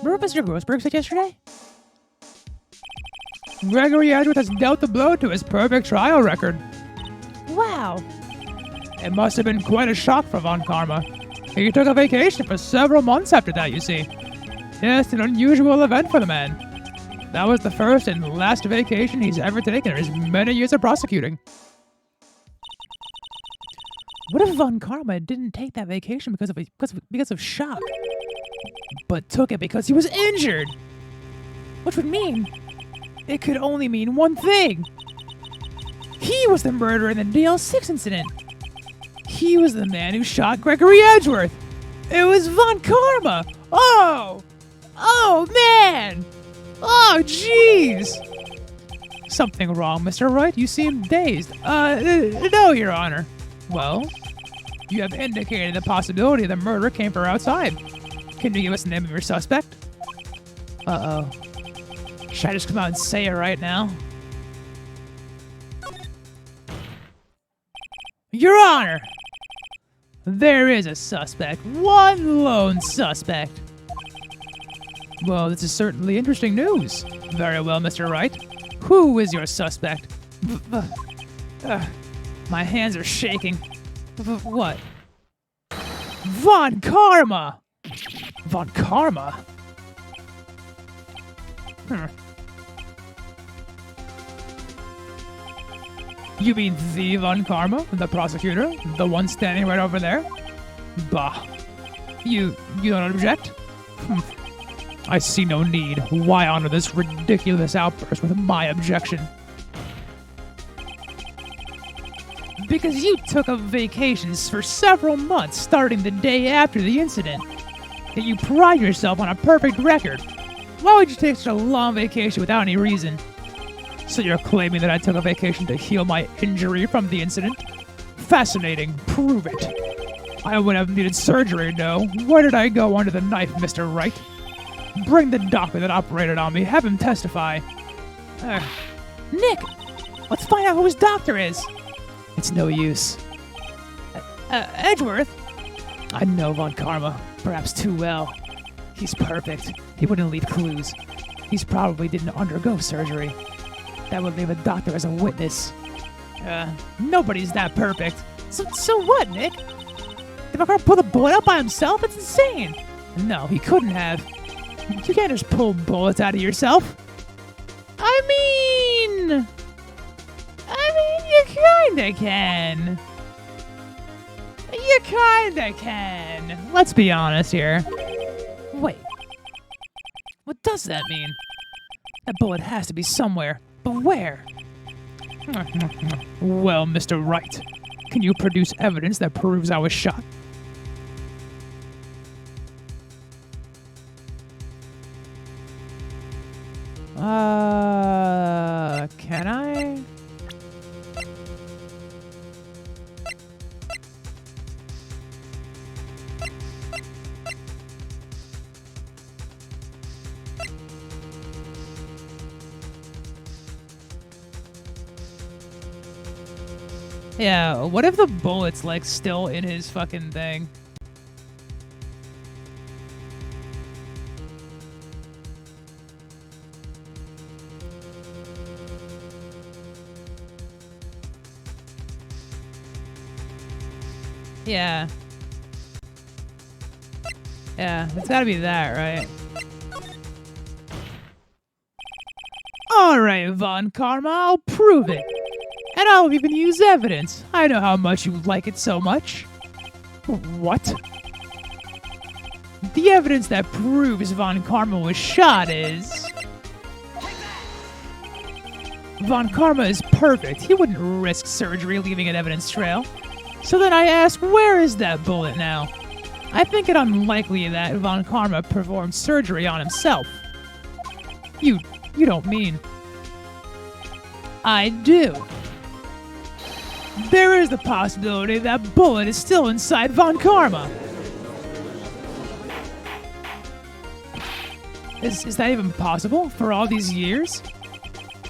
Remember Mr. Grossberg said yesterday? Gregory Edgeworth has dealt the blow to his perfect trial record. Wow. It must have been quite a shock for Von Karma. He took a vacation for several months after that, you see. Yes, an unusual event for the man. That was the first and last vacation he's ever taken in his many years of prosecuting. What if Von Karma didn't take that vacation because of shock, but took it because he was injured? Which would mean it could only mean one thing. He was the murderer in the DL6 incident. He was the man who shot Gregory Edgeworth. It was Von Karma. Oh man. Oh, jeez! Something wrong, Mr. Wright? You seem dazed. No, Your Honor. Well, you have indicated the possibility the murder came from outside. Can you give us the name of your suspect? Uh-oh. Should I just come out and say it right now? Your Honor! There is a suspect. One lone suspect. Well, this is certainly interesting news. Very well, Mr. Wright. Who is your suspect? My hands are shaking. What? Von Karma! Von Karma? You mean the Von Karma? The prosecutor? The one standing right over there? Bah. You don't object? I see no need. Why honor this ridiculous outburst with my objection? Because you took a vacation for several months starting the day after the incident. And you pride yourself on a perfect record. Why would you take such a long vacation without any reason? So you're claiming that I took a vacation to heal my injury from the incident? Fascinating. Prove it. I wouldn't have needed surgery, no. Where did I go under the knife, Mr. Wright? Bring the doctor that operated on me. Have him testify. Nick! Let's find out who his doctor is! It's no use. Edgeworth? I know Von Karma, perhaps too well. He's perfect. He wouldn't leave clues. He's probably didn't undergo surgery. That would leave a doctor as a witness. Nobody's that perfect. So what, Nick? Did Von Karma pull the bullet out by himself? It's insane! No, he couldn't have. You can't just pull bullets out of yourself. I mean, you kinda can. You kinda can. Let's be honest here. Wait. What does that mean? That bullet has to be somewhere. But where? Well, Mr. Wright, can you produce evidence that proves I was shot? Can I? Yeah, what if the bullet's like still in his fucking thing? Yeah. Yeah, it's gotta be that, right? Alright, Von Karma, I'll prove it. And I'll even use evidence. I know how much you like it so much. What? The evidence that proves Von Karma was shot is... Von Karma is perfect. He wouldn't risk surgery leaving an evidence trail. So then I ask, where is that bullet now? I think it unlikely that Von Karma performed surgery on himself. You don't mean... I do. There is the possibility that bullet is still inside Von Karma. Is that even possible for all these years?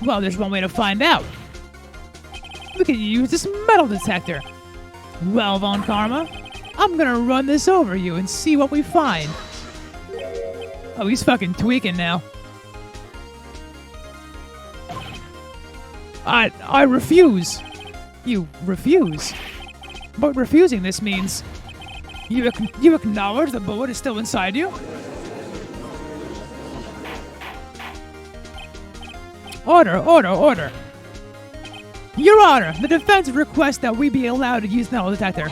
Well, there's one way to find out. We can use this metal detector. Well, Von Karma, I'm gonna run this over you and see what we find. Oh, he's fucking tweaking now. I refuse. You refuse. But refusing this means you acknowledge the bullet is still inside you? Order. Your Honor, the defense requests that we be allowed to use metal detector.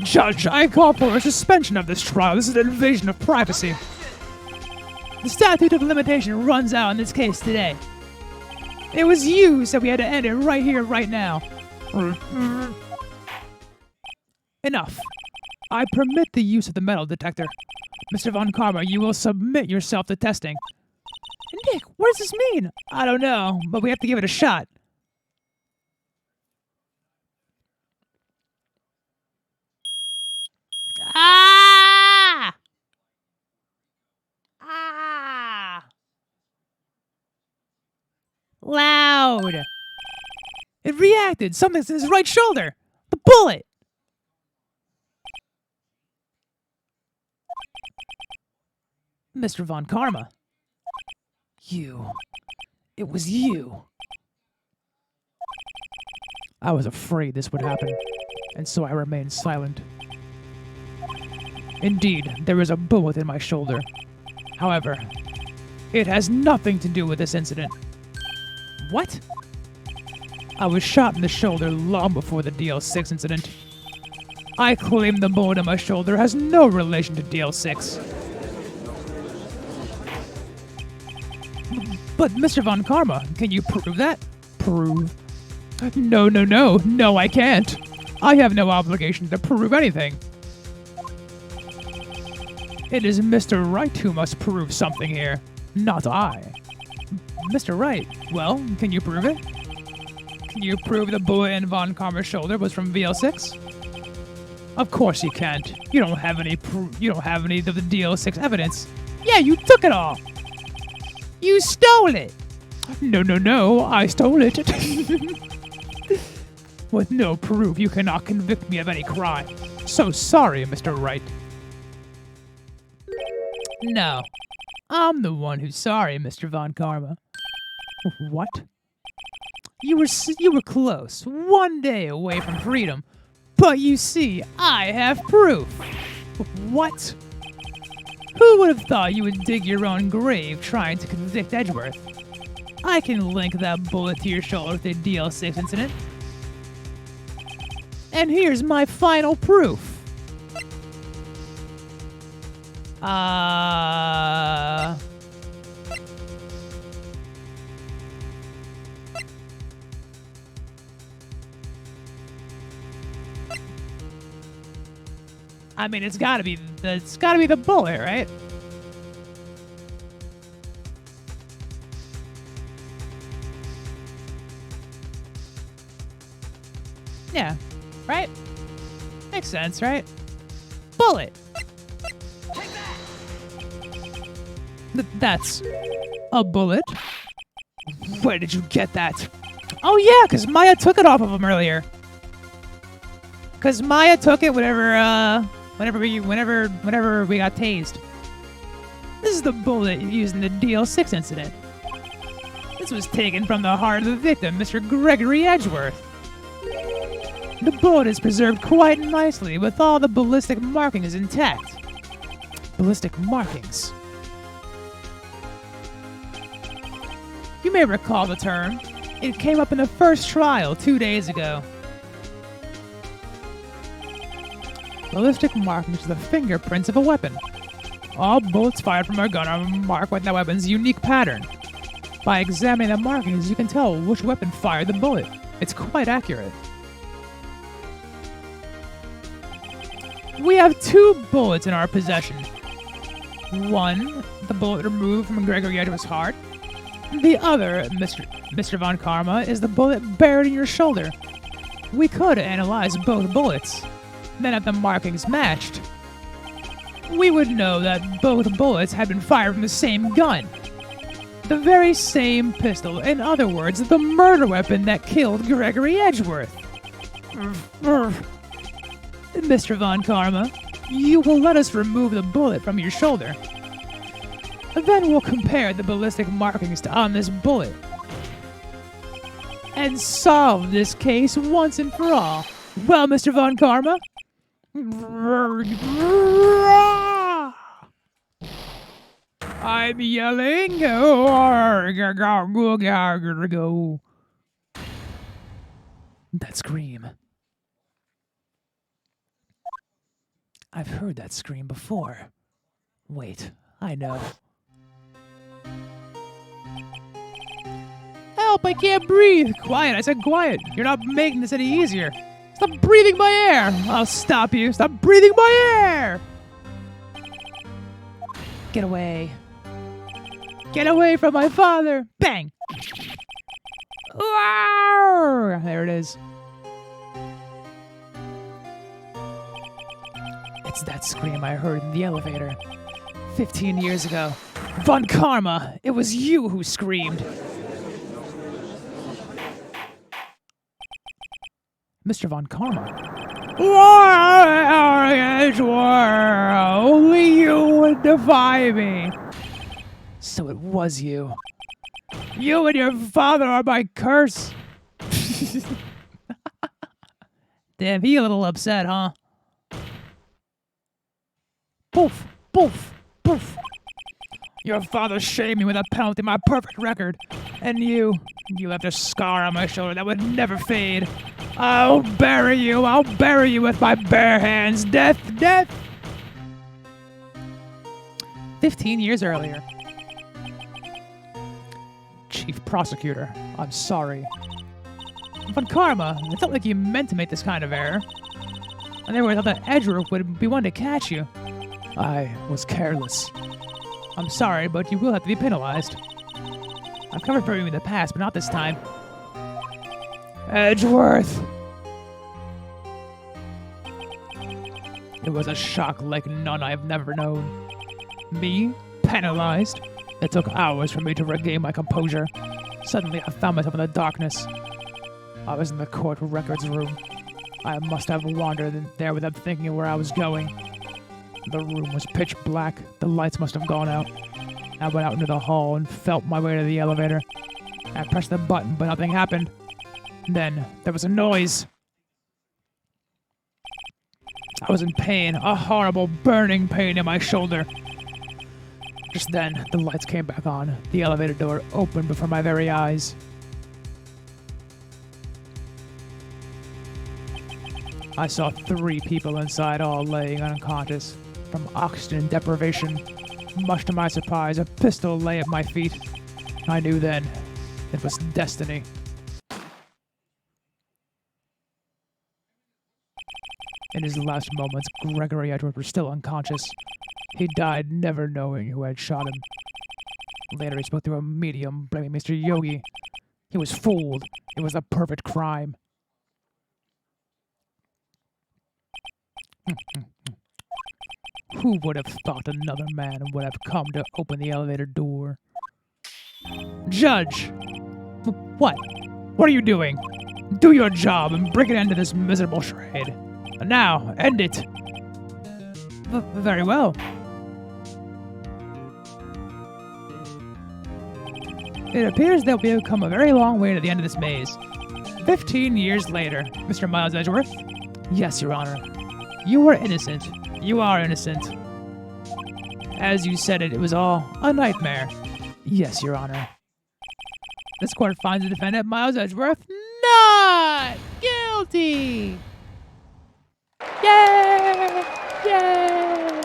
Judge, I call for a suspension of this trial. This is an invasion of privacy. The statute of limitation runs out in this case today. It was you who said we had to end it right here, right now. Enough. I permit the use of the metal detector. Mr. Von Karma, you will submit yourself to testing. Nick, what does this mean? I don't know, but we have to give it a shot. Ah! Ah! Loud! It reacted. Something's in his right shoulder. The bullet! Mr. Von Karma. You. It was you. I was afraid this would happen, and so I remained silent. Indeed, there is a bullet in my shoulder. However, it has nothing to do with this incident. What? I was shot in the shoulder long before the DL6 incident. I claim the bullet in my shoulder has no relation to DL6. But Mr. Von Karma, can you prove that? Prove? No, I can't. I have no obligation to prove anything. It is Mr. Wright who must prove something here, not I. Mr. Wright, well, can you prove it? Can you prove the bullet in Von Karma's shoulder was from VL6? Of course you can't. You don't have any of the DL6 evidence. Yeah, you took it all. You stole it. No, I stole it. With no proof, you cannot convict me of any crime. So sorry, Mr. Wright. No, I'm the one who's sorry, Mr. Von Karma. What? You were close, one day away from freedom. But you see, I have proof. What? Who would have thought you would dig your own grave trying to convict Edgeworth? I can link that bullet to your shoulder with the DL6 incident. And here's my final proof. I mean, it's gotta be the bullet, right? Yeah, right? Makes sense, right? Bullet. That's a bullet. Where did you get that? Oh yeah, because Maya took it off of him earlier. Because Maya took it whenever we got tased. This is the bullet used in the DL6 incident. This was taken from the heart of the victim, Mr. Gregory Edgeworth. The bullet is preserved quite nicely, with all the ballistic markings intact. Ballistic markings. You may recall the term. It came up in the first trial 2 days ago. Ballistic markings are the fingerprints of a weapon. All bullets fired from our gun are marked with that weapon's unique pattern. By examining the markings, you can tell which weapon fired the bullet. It's quite accurate. We have 2 bullets in our possession. One, the bullet removed from Gregory Edgeworth's heart. The other, Mr. Von Karma, is the bullet buried in your shoulder. We could analyze both bullets. Then if the markings matched, we would know that both bullets had been fired from the same gun. The very same pistol. In other words, the murder weapon that killed Gregory Edgeworth. Mr. Von Karma, you will let us remove the bullet from your shoulder. Then we'll compare the ballistic markings on this bullet and solve this case once and for all. Well, Mr. Von Karma? I'm yelling. That scream. I've heard that scream before. Wait, I know. Help, I can't breathe. Quiet, I said quiet. You're not making this any easier. Stop breathing my air. I'll stop you. Stop breathing my air. Get away. Get away from my father. Bang. There it is. It's that scream I heard in the elevator 15 years ago. Von Karma, it was you who screamed. Mr. Von Karma. Only you would defy me. So it was you. You and your father are my curse. Damn, he a little upset, huh? Poof, poof, poof. Your father shamed me with a penalty my perfect record. And you left a scar on my shoulder that would never fade. I'll bury you with my bare hands. Death, death. 15 years earlier. Chief Prosecutor, I'm sorry. Von Karma, it's not like you meant to make this kind of error. I never thought that Edgeworth would be one to catch you. I was careless. I'm sorry, but you will have to be penalized. I've covered for you in the past, but not this time. Edgeworth! It was a shock like none I've never known. Me? Penalized? It took hours for me to regain my composure. Suddenly, I found myself in the darkness. I was in the court records room. I must have wandered in there without thinking where I was going. The room was pitch black. The lights must have gone out. I went out into the hall and felt my way to the elevator. I pressed the button, but nothing happened. Then, there was a noise. I was in pain, a horrible burning pain in my shoulder. Just then, the lights came back on. The elevator door opened before my very eyes. I saw 3 people inside, all laying unconscious from oxygen deprivation. Much to my surprise, a pistol lay at my feet. I knew then it was destiny. In his last moments, Gregory Edward was still unconscious. He died never knowing who had shot him. Later, he spoke through a medium, blaming Mr. Yogi. He was fooled. It was a perfect crime. Who would have thought another man would have come to open the elevator door? Judge! What? What are you doing? Do your job and bring an end to this miserable charade. Now, end it. Very well. It appears that we have come a very long way to the end of this maze. 15 years later, Mr. Miles Edgeworth? Yes, Your Honor. You were innocent. You are innocent. As you said it was all a nightmare. Yes, Your Honor. This court finds the defendant, Miles Edgeworth, not guilty! Yay! Yay!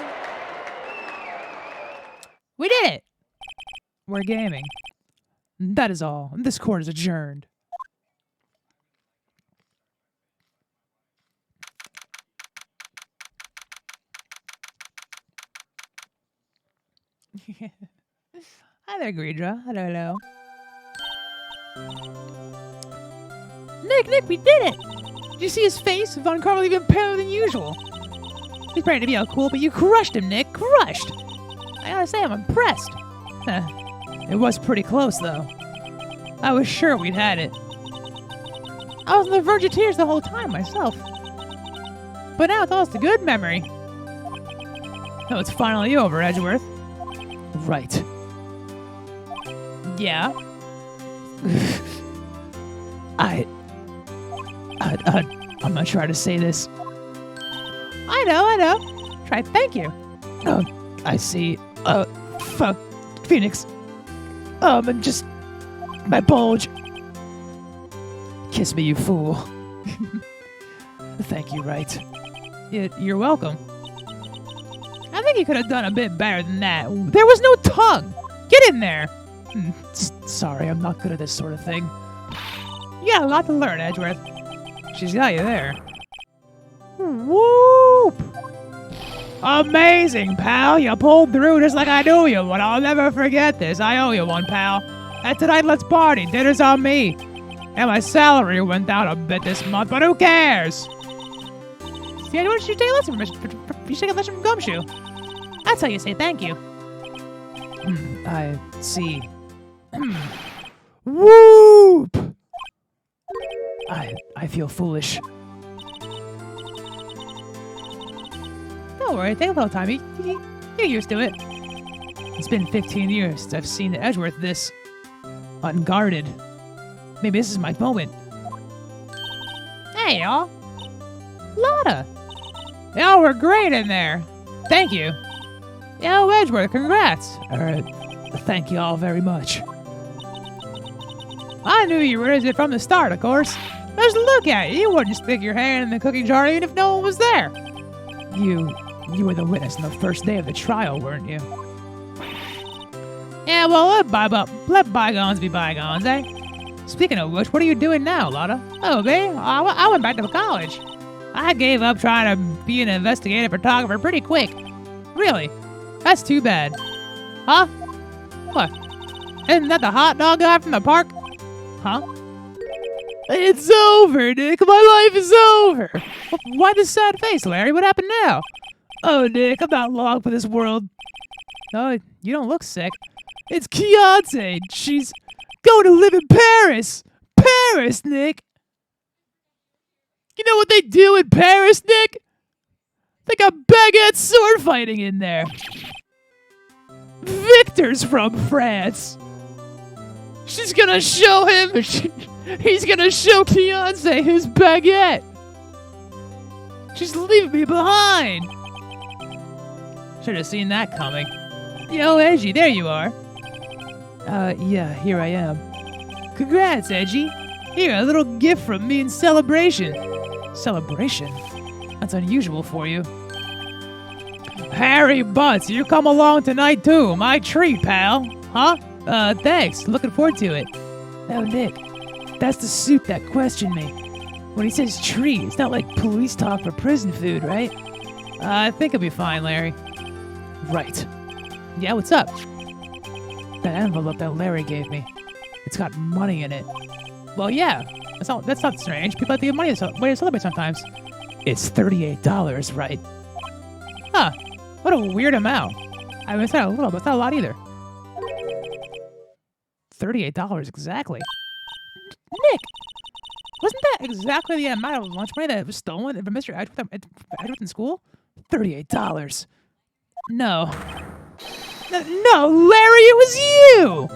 We did it! We're gaming. That is all. This court is adjourned. Hi there, Greedra. Hello. Nick, we did it! Did you see his face? Von Carmel even paler than usual. He's trying to be all cool, but you crushed him, Nick. Crushed! I gotta say, I'm impressed. It was pretty close, though. I was sure we'd had it. I was on the verge of tears the whole time, myself. But now it's all just a good memory. Oh, it's finally over, Edgeworth. Right. Yeah? I'm not sure how to say this. I know. Try thank you. Oh, I see. Fuck. Phoenix. And just... my bulge. Kiss me, you fool. Thank you, right. You're welcome. I think you could have done a bit better than that. There was no tongue! Get in there! Sorry, I'm not good at this sort of thing. You got a lot to learn, Edgeworth. She's got you there. Whoop! Amazing, pal! You pulled through just like I knew you would. I'll never forget this. I owe you one, pal. And tonight, let's party. Dinner's on me. And my salary went down a bit this month, but who cares? See, why don't you take a lesson from you should take a lesson from Gumshoe. That's how you say thank you. I see. Whoop! I feel foolish. Don't worry, take a little time. You're used to it. It's been 15 years since I've seen Edgeworth this unguarded. Maybe this is my moment. Hey, y'all. Lotta. Y'all were great in there. Thank you. Yo, Edgeworth, congrats. Thank you all very much. I knew you were innocent from the start, of course. Just look at you. You wouldn't stick your hand in the cookie jar even if no one was there. You were the witness on the first day of the trial, weren't you? Yeah, well, let bygones be bygones, eh? Speaking of which, what are you doing now, Lotta? Oh, babe, I went back to college. I gave up trying to be an investigative photographer pretty quick. Really? That's too bad. Huh? What? Isn't that the hot dog guy from the park? Huh? It's over, Nick. My life is over. Why this sad face, Larry? What happened now? Oh, Nick, I'm not long for this world. Oh, you don't look sick. It's Keontae. Going to live in Paris! Paris, Nick! You know what they do in Paris, Nick? They got baguette sword fighting in there. Victor's from France. She's gonna show him. He's gonna show Beyonce his baguette. She's leaving me behind. Should have seen that coming. Yo, Edgy, there you are. Yeah, here I am. Congrats, Edgy. Here, a little gift from me in celebration. Celebration? That's unusual for you. Harry Butts, you come along tonight too. My treat, pal. Huh? Thanks. Looking forward to it. Oh, Nick, that's the suit that questioned me. When he says treat, it's not like police talk for prison food, right? I think it'll be fine, Larry. Right. Yeah, what's up? That envelope that Larry gave me. It's got money in it. Well, yeah. That's not strange. People have to give money to celebrate sometimes. It's $38, right? Huh. What a weird amount. I mean, it's not a little, but it's not a lot either. $38 exactly. Nick! Wasn't that exactly the amount of lunch money that was stolen from Mr. Edgeworth in school? $38. No. No, Larry, it was you!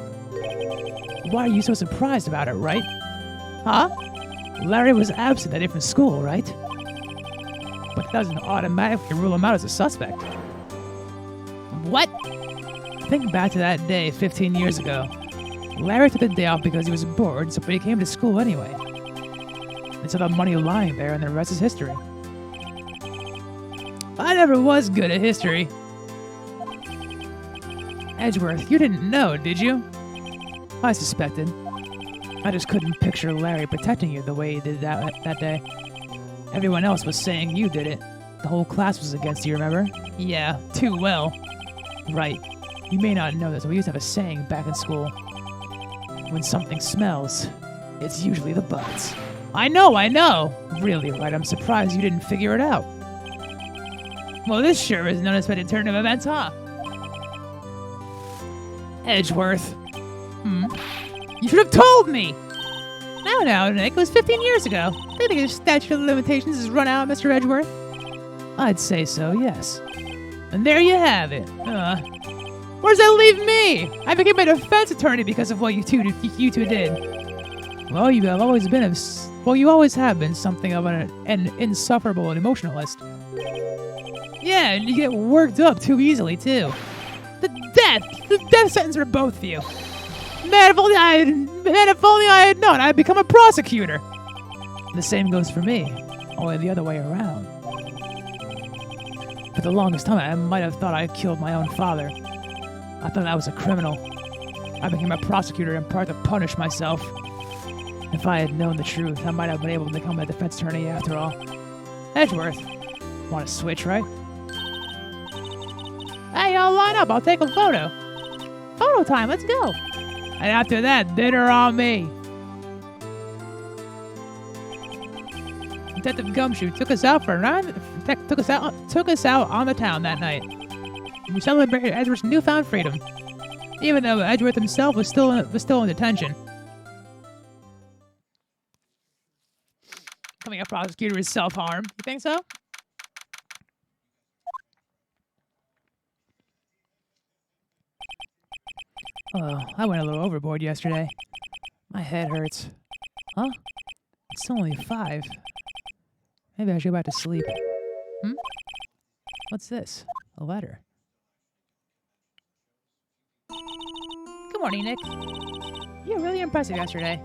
Why are you so surprised about it, right? Huh? Larry was absent that day from school, right? But that doesn't automatically rule him out as a suspect. What? Think back to that day 15 years ago. Larry took the day off because he was bored, so he came to school anyway. And saw the money lying there, and the rest is history. I never was good at history. Edgeworth, you didn't know, did you? I suspected. I just couldn't picture Larry protecting you the way he did that day. Everyone else was saying you did it. The whole class was against you, remember? Yeah, too well. Right. You may not know this, but we used to have a saying back in school. When something smells, it's usually the butts. I know! Really, right, I'm surprised you didn't figure it out. Well, this sure is an unexpected turn of events, huh? Edgeworth. You should have told me! Now, Nick, it was 15 years ago. Do you think your statute of limitations has run out, Mr. Edgeworth? I'd say so, yes. And there you have it. Where does that leave me? I became a defense attorney because of what you two did. Well, you always have been something of an insufferable emotionalist. Yeah, and you get worked up too easily, too. The death sentence for both of you. Man, if only I had known, I'd become a prosecutor. The same goes for me, only the other way around. For the longest time, I might have thought I killed my own father. I thought I was a criminal. I became a prosecutor in part to punish myself. If I had known the truth, I might have been able to become a defense attorney after all. Edgeworth, want to switch, right? Hey, y'all line up. I'll take a photo. Photo time, let's go. And after that, dinner on me. Detective Gumshoe took us out for a ride. Took us out on the town that night. We celebrated Edgeworth's newfound freedom, even though Edgeworth himself was still in detention. Becoming a prosecutor is self-harm. You think so? Oh, I went a little overboard yesterday. My head hurts. Huh? It's only 5. Maybe I should go back to sleep. What's this? A letter. Good morning, Nick. You were really impressive yesterday.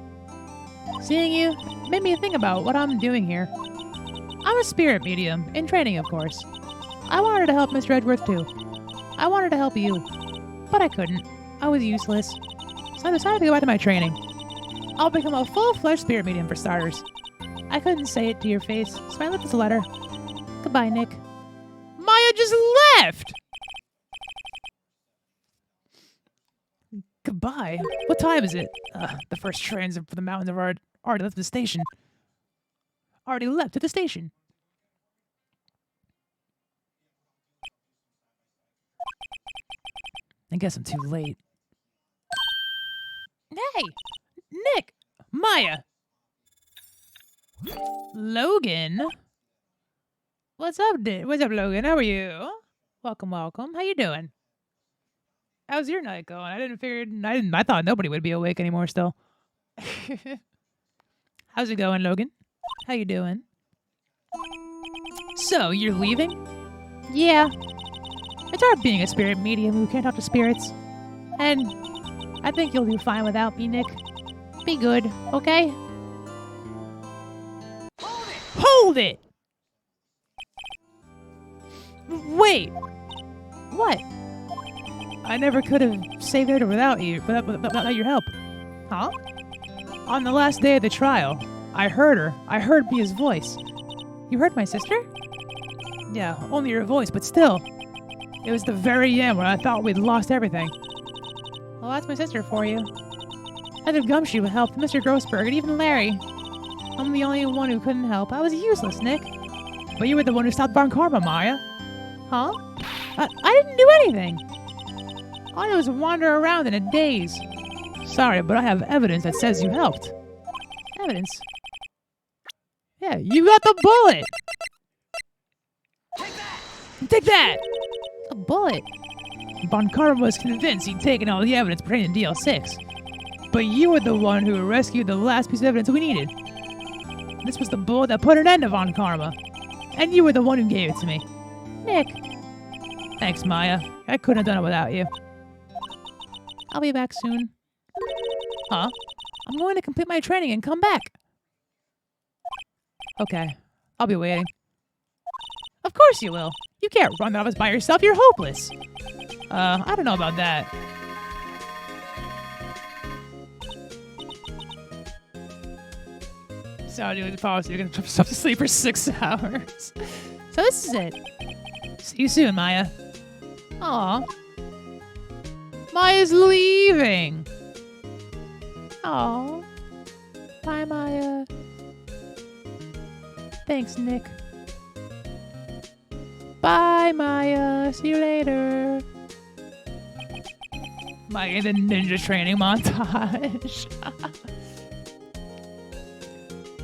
Seeing you made me think about what I'm doing here. I'm a spirit medium, in training, of course. I wanted to help Mr. Edgeworth, too. I wanted to help you, but I couldn't. I was useless. So I decided to go back to my training. I'll become a full-fledged spirit medium for starters. I couldn't say it to your face, so I left this letter. Goodbye, Nick. Maya just left! Goodbye? What time is it? The first trains for the mountains have already left the station. Already left at the station. I guess I'm too late. Hey! Nick! Maya! Logan? What's up, Logan? How are you? Welcome. How you doing? How's your night going? I thought nobody would be awake anymore still. How's it going, Logan? How you doing? So, you're leaving? Yeah. It's hard being a spirit medium who can't talk to spirits. And I think you'll do fine without me, Nick. Be good, okay? Hold it! Wait! What? I never could have saved her without you, without your help. Huh? On the last day of the trial, I heard her. I heard Mia's voice. You heard my sister? Yeah, only her voice, but still. It was the very end when I thought we'd lost everything. Well, that's my sister for you. Head of Gumshoe helped Mr. Grossberg and even Larry. I'm the only one who couldn't help. I was useless, Nick. But you were the one who stopped Von Karma, Maya. Huh? I didn't do anything. All I did was wander around in a daze. Sorry, but I have evidence that says you helped. Evidence? Yeah, you got the bullet! Take that! A bullet? Von Karma was convinced he'd taken all the evidence pertaining to DL6. But you were the one who rescued the last piece of evidence we needed. This was the bullet that put an end to Von Karma. And you were the one who gave it to me. Nick. Thanks, Maya. I couldn't have done it without you. I'll be back soon. Huh? I'm going to complete my training and come back. Okay. I'll be waiting. Of course you will. You can't run the office by yourself. You're hopeless. I don't know about that. So, doing the policy, you're gonna put yourself to sleep for 6 hours. So this is it. See you soon, Maya. Aw. Maya's leaving. Aw. Bye, Maya. Thanks, Nick. Bye, Maya. See you later. Maya in the ninja training montage.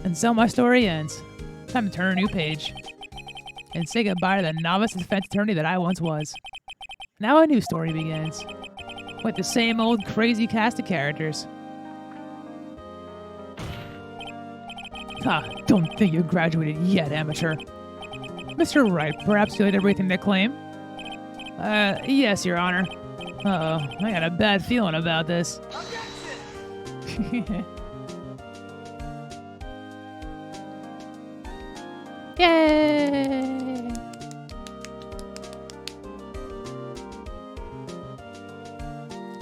And so my story ends. Time to turn a new page. And say goodbye to the novice defense attorney that I once was. Now a new story begins. With the same old crazy cast of characters. Don't think you graduated yet, amateur. Mr. Wright, perhaps you laid everything they claim? Yes, Your Honor. Uh-oh, I got a bad feeling about this. Yay!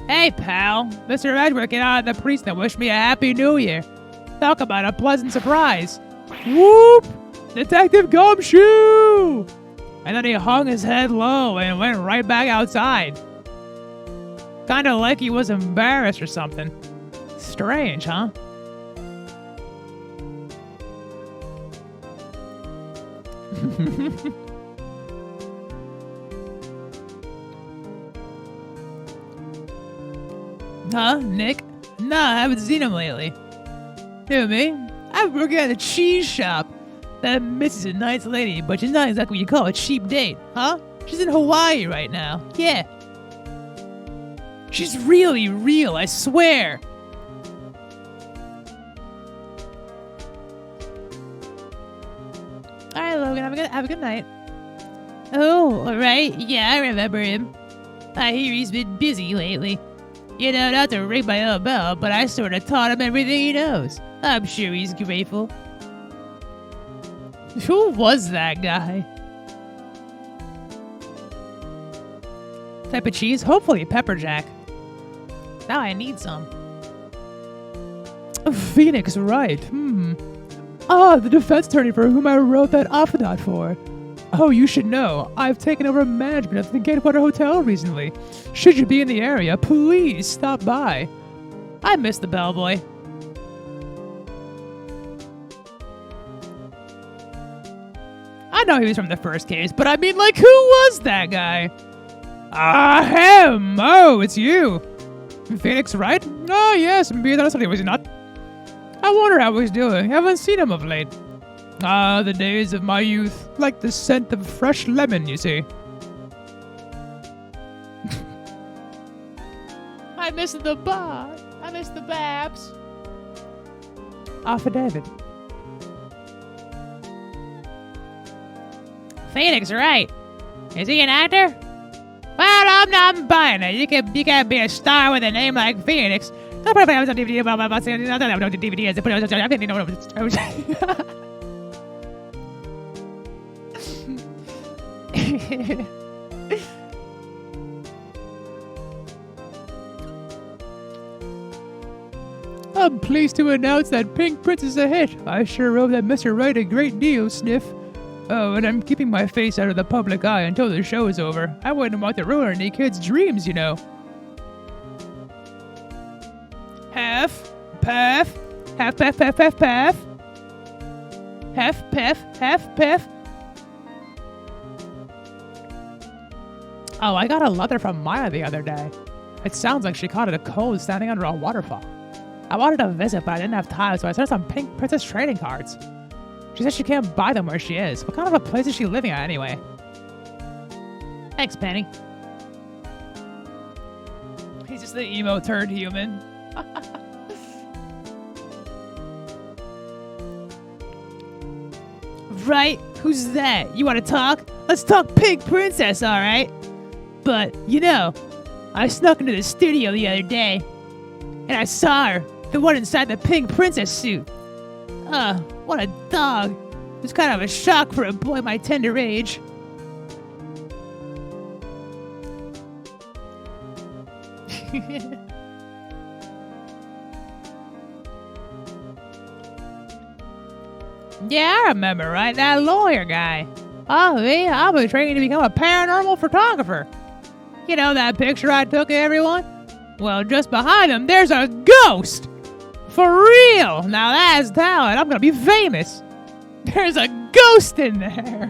Hey, pal. Mr. Edward came out of the priest and wished me a happy new year. Talk about a pleasant surprise. Whoop! Detective Gumshoe! And then he hung his head low and went right back outside. Kinda like he was embarrassed or something. Strange, huh? Huh, Nick? Nah, I haven't seen him lately. Who, me? I'm working at a cheese shop. That Mrs. a nice lady, but she's not exactly what you call a cheap date, huh? She's in Hawaii right now. Yeah. She's really real, I swear. Alright, Logan, have a good night. Oh, alright. Yeah, I remember him. I hear he's been busy lately. You know, not to ring my own bell, but I sort of taught him everything he knows. I'm sure he's grateful. Who was that guy? Type of cheese? Hopefully pepper jack. Now I need some. Phoenix, right. Ah, the defense attorney for whom I wrote that affidavit for. Oh, you should know. I've taken over management of the Gatewater Hotel recently. Should you be in the area, please stop by. I miss the bellboy. I know he was from the first case, but I mean, like, who was that guy? Ah, him! Oh, it's you. Phoenix, right? Oh, yes, be that was he not? I wonder how he's doing. Haven't seen him of late. Ah, the days of my youth. Like the scent of fresh lemon, you see. I miss the bar. I miss the babs. Affidavit. Phoenix, right? Is he an actor? Well, I'm not buying it. You can't be a star with a name like Phoenix. I probably have some DVD about my I don't know DVD is. I didn't know what I was. I'm pleased to announce that Pink Prince is a hit. I sure hope that Mr. Wright a great deal, Sniff. Oh, and I'm keeping my face out of the public eye until the show is over. I wouldn't want to ruin any kids' dreams, you know. Half, puff, half, puff, puff, puff, puff. Half, puff, half, puff. Oh, I got a letter from Maya the other day. It sounds like she caught it a cold standing under a waterfall. I wanted to visit, but I didn't have time, so I sent her some Pink Princess trading cards. She says she can't buy them where she is. What kind of a place is she living at anyway? Thanks, Penny. He's just the emo turd human. Right? Who's that? You want to talk? Let's talk Pink Princess, alright? But, you know, I snuck into the studio the other day, and I saw her, the one inside the Pink Princess suit. What a dog. It was kind of a shock for a boy my tender age. Yeah, I remember, right? That lawyer guy. Oh, yeah, I've been training to become a paranormal photographer. You know that picture I took of everyone? Well, just behind him, there's a ghost! For real! Now that's talent. I'm gonna be famous. There's a ghost in there.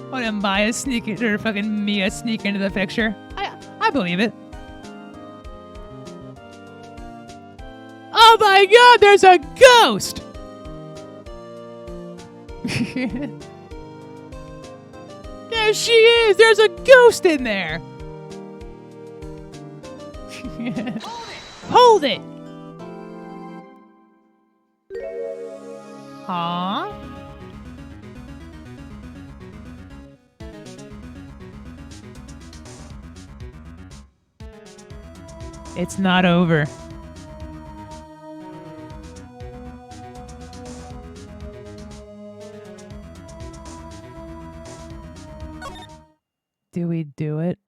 What am I sneaking, or fucking Mia sneak into the picture? I believe it. Oh my god, there's a ghost! There she is! There's a ghost in there! Hold it! Huh? It's not over. Do we do it?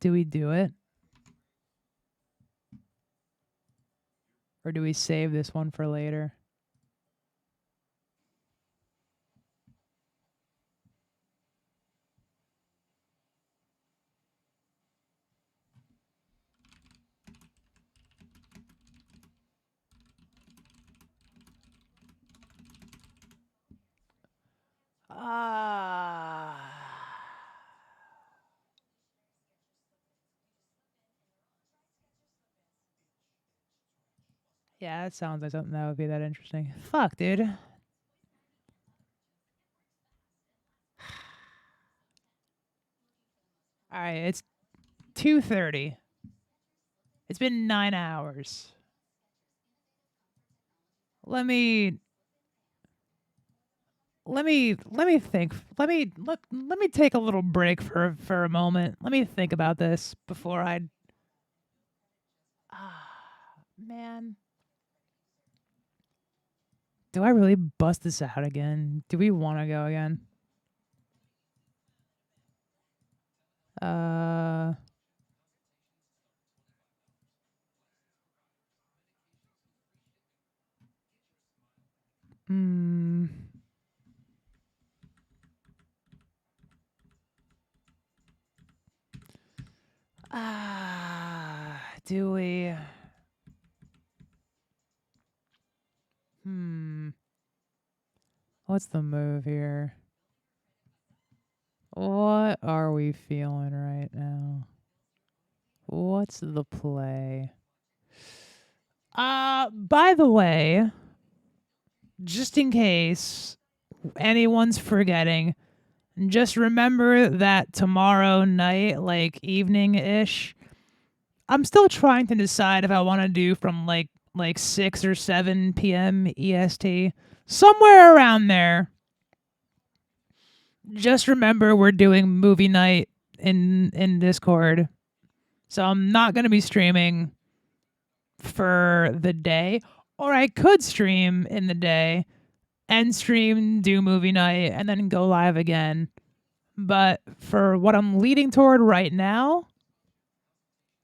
Do we do it? Or do we save this one for later? Yeah, that sounds like something that would be that interesting. Fuck, dude. Alright, it's 2:30. It's been 9 hours. Let me think. Let me take a little break for a moment. Let me think about this before I man. Do I really bust this out again? Do we want to go again? Do we? What's the move here? What are we feeling right now? What's the play? By the way, just in case anyone's forgetting, just remember that tomorrow night, like evening-ish, I'm still trying to decide if I want to do from like 6 or 7 p.m. EST, somewhere around there. Just remember we're doing movie night in Discord. So I'm not going to be streaming for the day, or I could stream in the day and stream, do movie night, and then go live again. But for what I'm leading toward right now,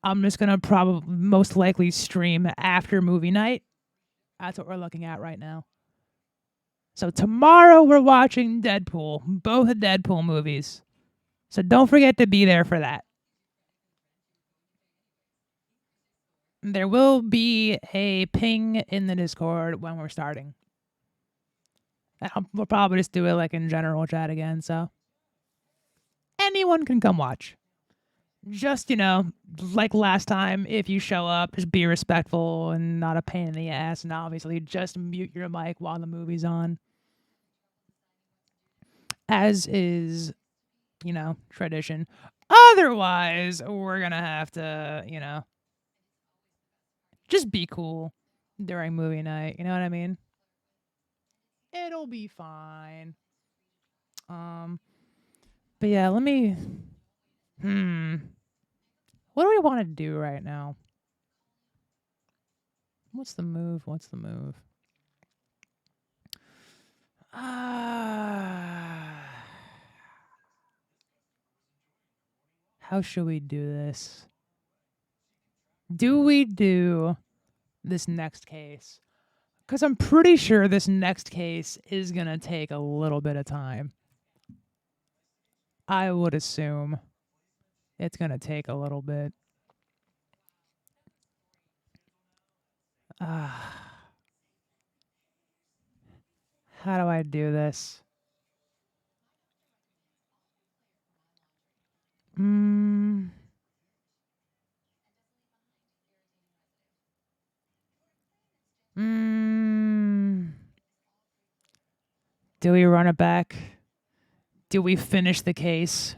I'm just gonna probably most likely stream after movie night. That's what we're looking at right now. So tomorrow we're watching Deadpool, both Deadpool movies. So don't forget to be there for that. There will be a ping in the Discord when we're starting. We'll probably just do it like in general chat again, so anyone can come watch. Just, like last time, if you show up, just be respectful and not a pain in the ass, and obviously just mute your mic while the movie's on. As is, tradition. Otherwise, we're gonna have to, just be cool during movie night. You know what I mean? It'll be fine. But yeah, let me. What do we want to do right now? What's the move? How should we do this? Do we do this next case? Because I'm pretty sure this next case is going to take a little bit of time. I would assume it's going to take a little bit. How do I do this? Do we run it back? Do we finish the case?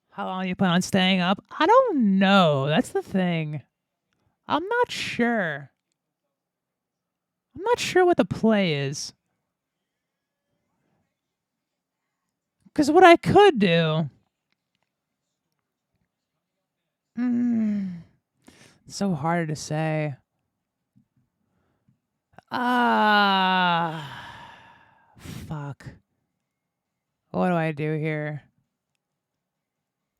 How long do you plan on staying up? I don't know. That's the thing. I'm not sure. I'm not sure what the play is. Because what I could do. It's so hard to say. Fuck. What do I do here?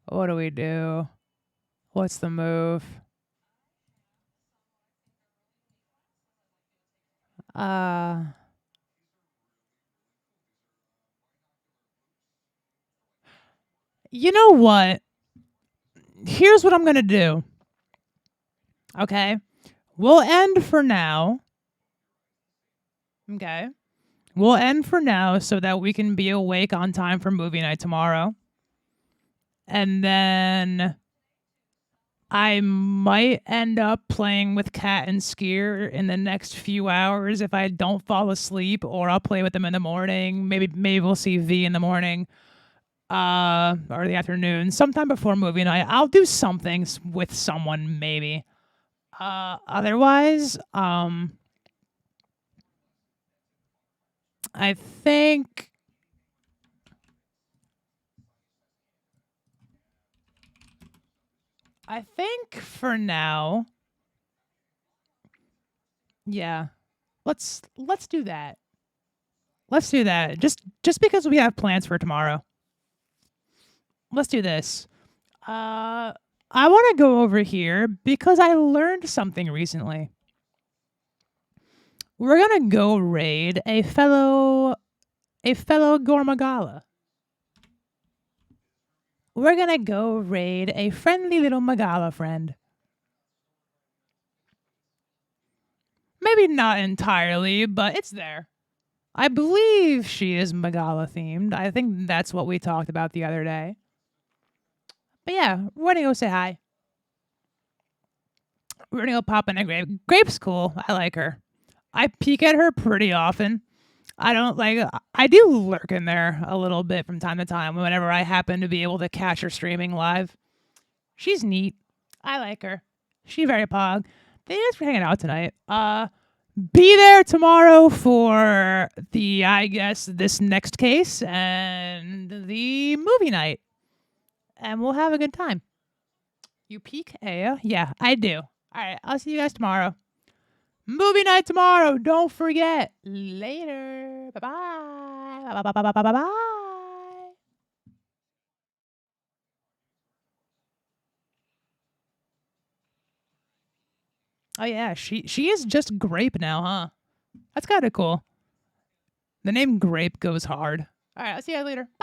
What do we do? What's the move? You know what? Here's what I'm going to do. Okay? We'll end for now. Okay? We'll end for now so that we can be awake on time for movie night tomorrow. And then I might end up playing with Kat and Skier in the next few hours if I don't fall asleep, or I'll play with them in the morning. Maybe we'll see V in the morning. Or the afternoon, sometime before movie night. I'll do something with someone, maybe. Otherwise, I think for now, yeah, let's do that. Let's do that. Just because we have plans for tomorrow. Let's do this. I want to go over here because I learned something recently. We're gonna go raid a fellow Gormagala. we're gonna go raid a friendly little Magala friend. Maybe not entirely, but it's there. I believe she is Magala themed. I think that's what we talked about the other day. But yeah, we're gonna go say hi. We're gonna go pop in a grape. Grape's cool. I like her. I peek at her pretty often. I don't like. I do lurk in there a little bit from time to time whenever I happen to be able to catch her streaming live. She's neat. I like her. She very pog. Thanks for hanging out tonight. Be there tomorrow for the, I guess, this next case and the movie night. And we'll have a good time. You peek, Aya? Yeah, I do. All right, I'll see you guys tomorrow. Movie night tomorrow. Don't forget. Later. Bye-bye. Bye-bye. Oh yeah, she is just Grape now, huh? That's kind of cool. The name Grape goes hard. All right, I'll see you guys later. Bye.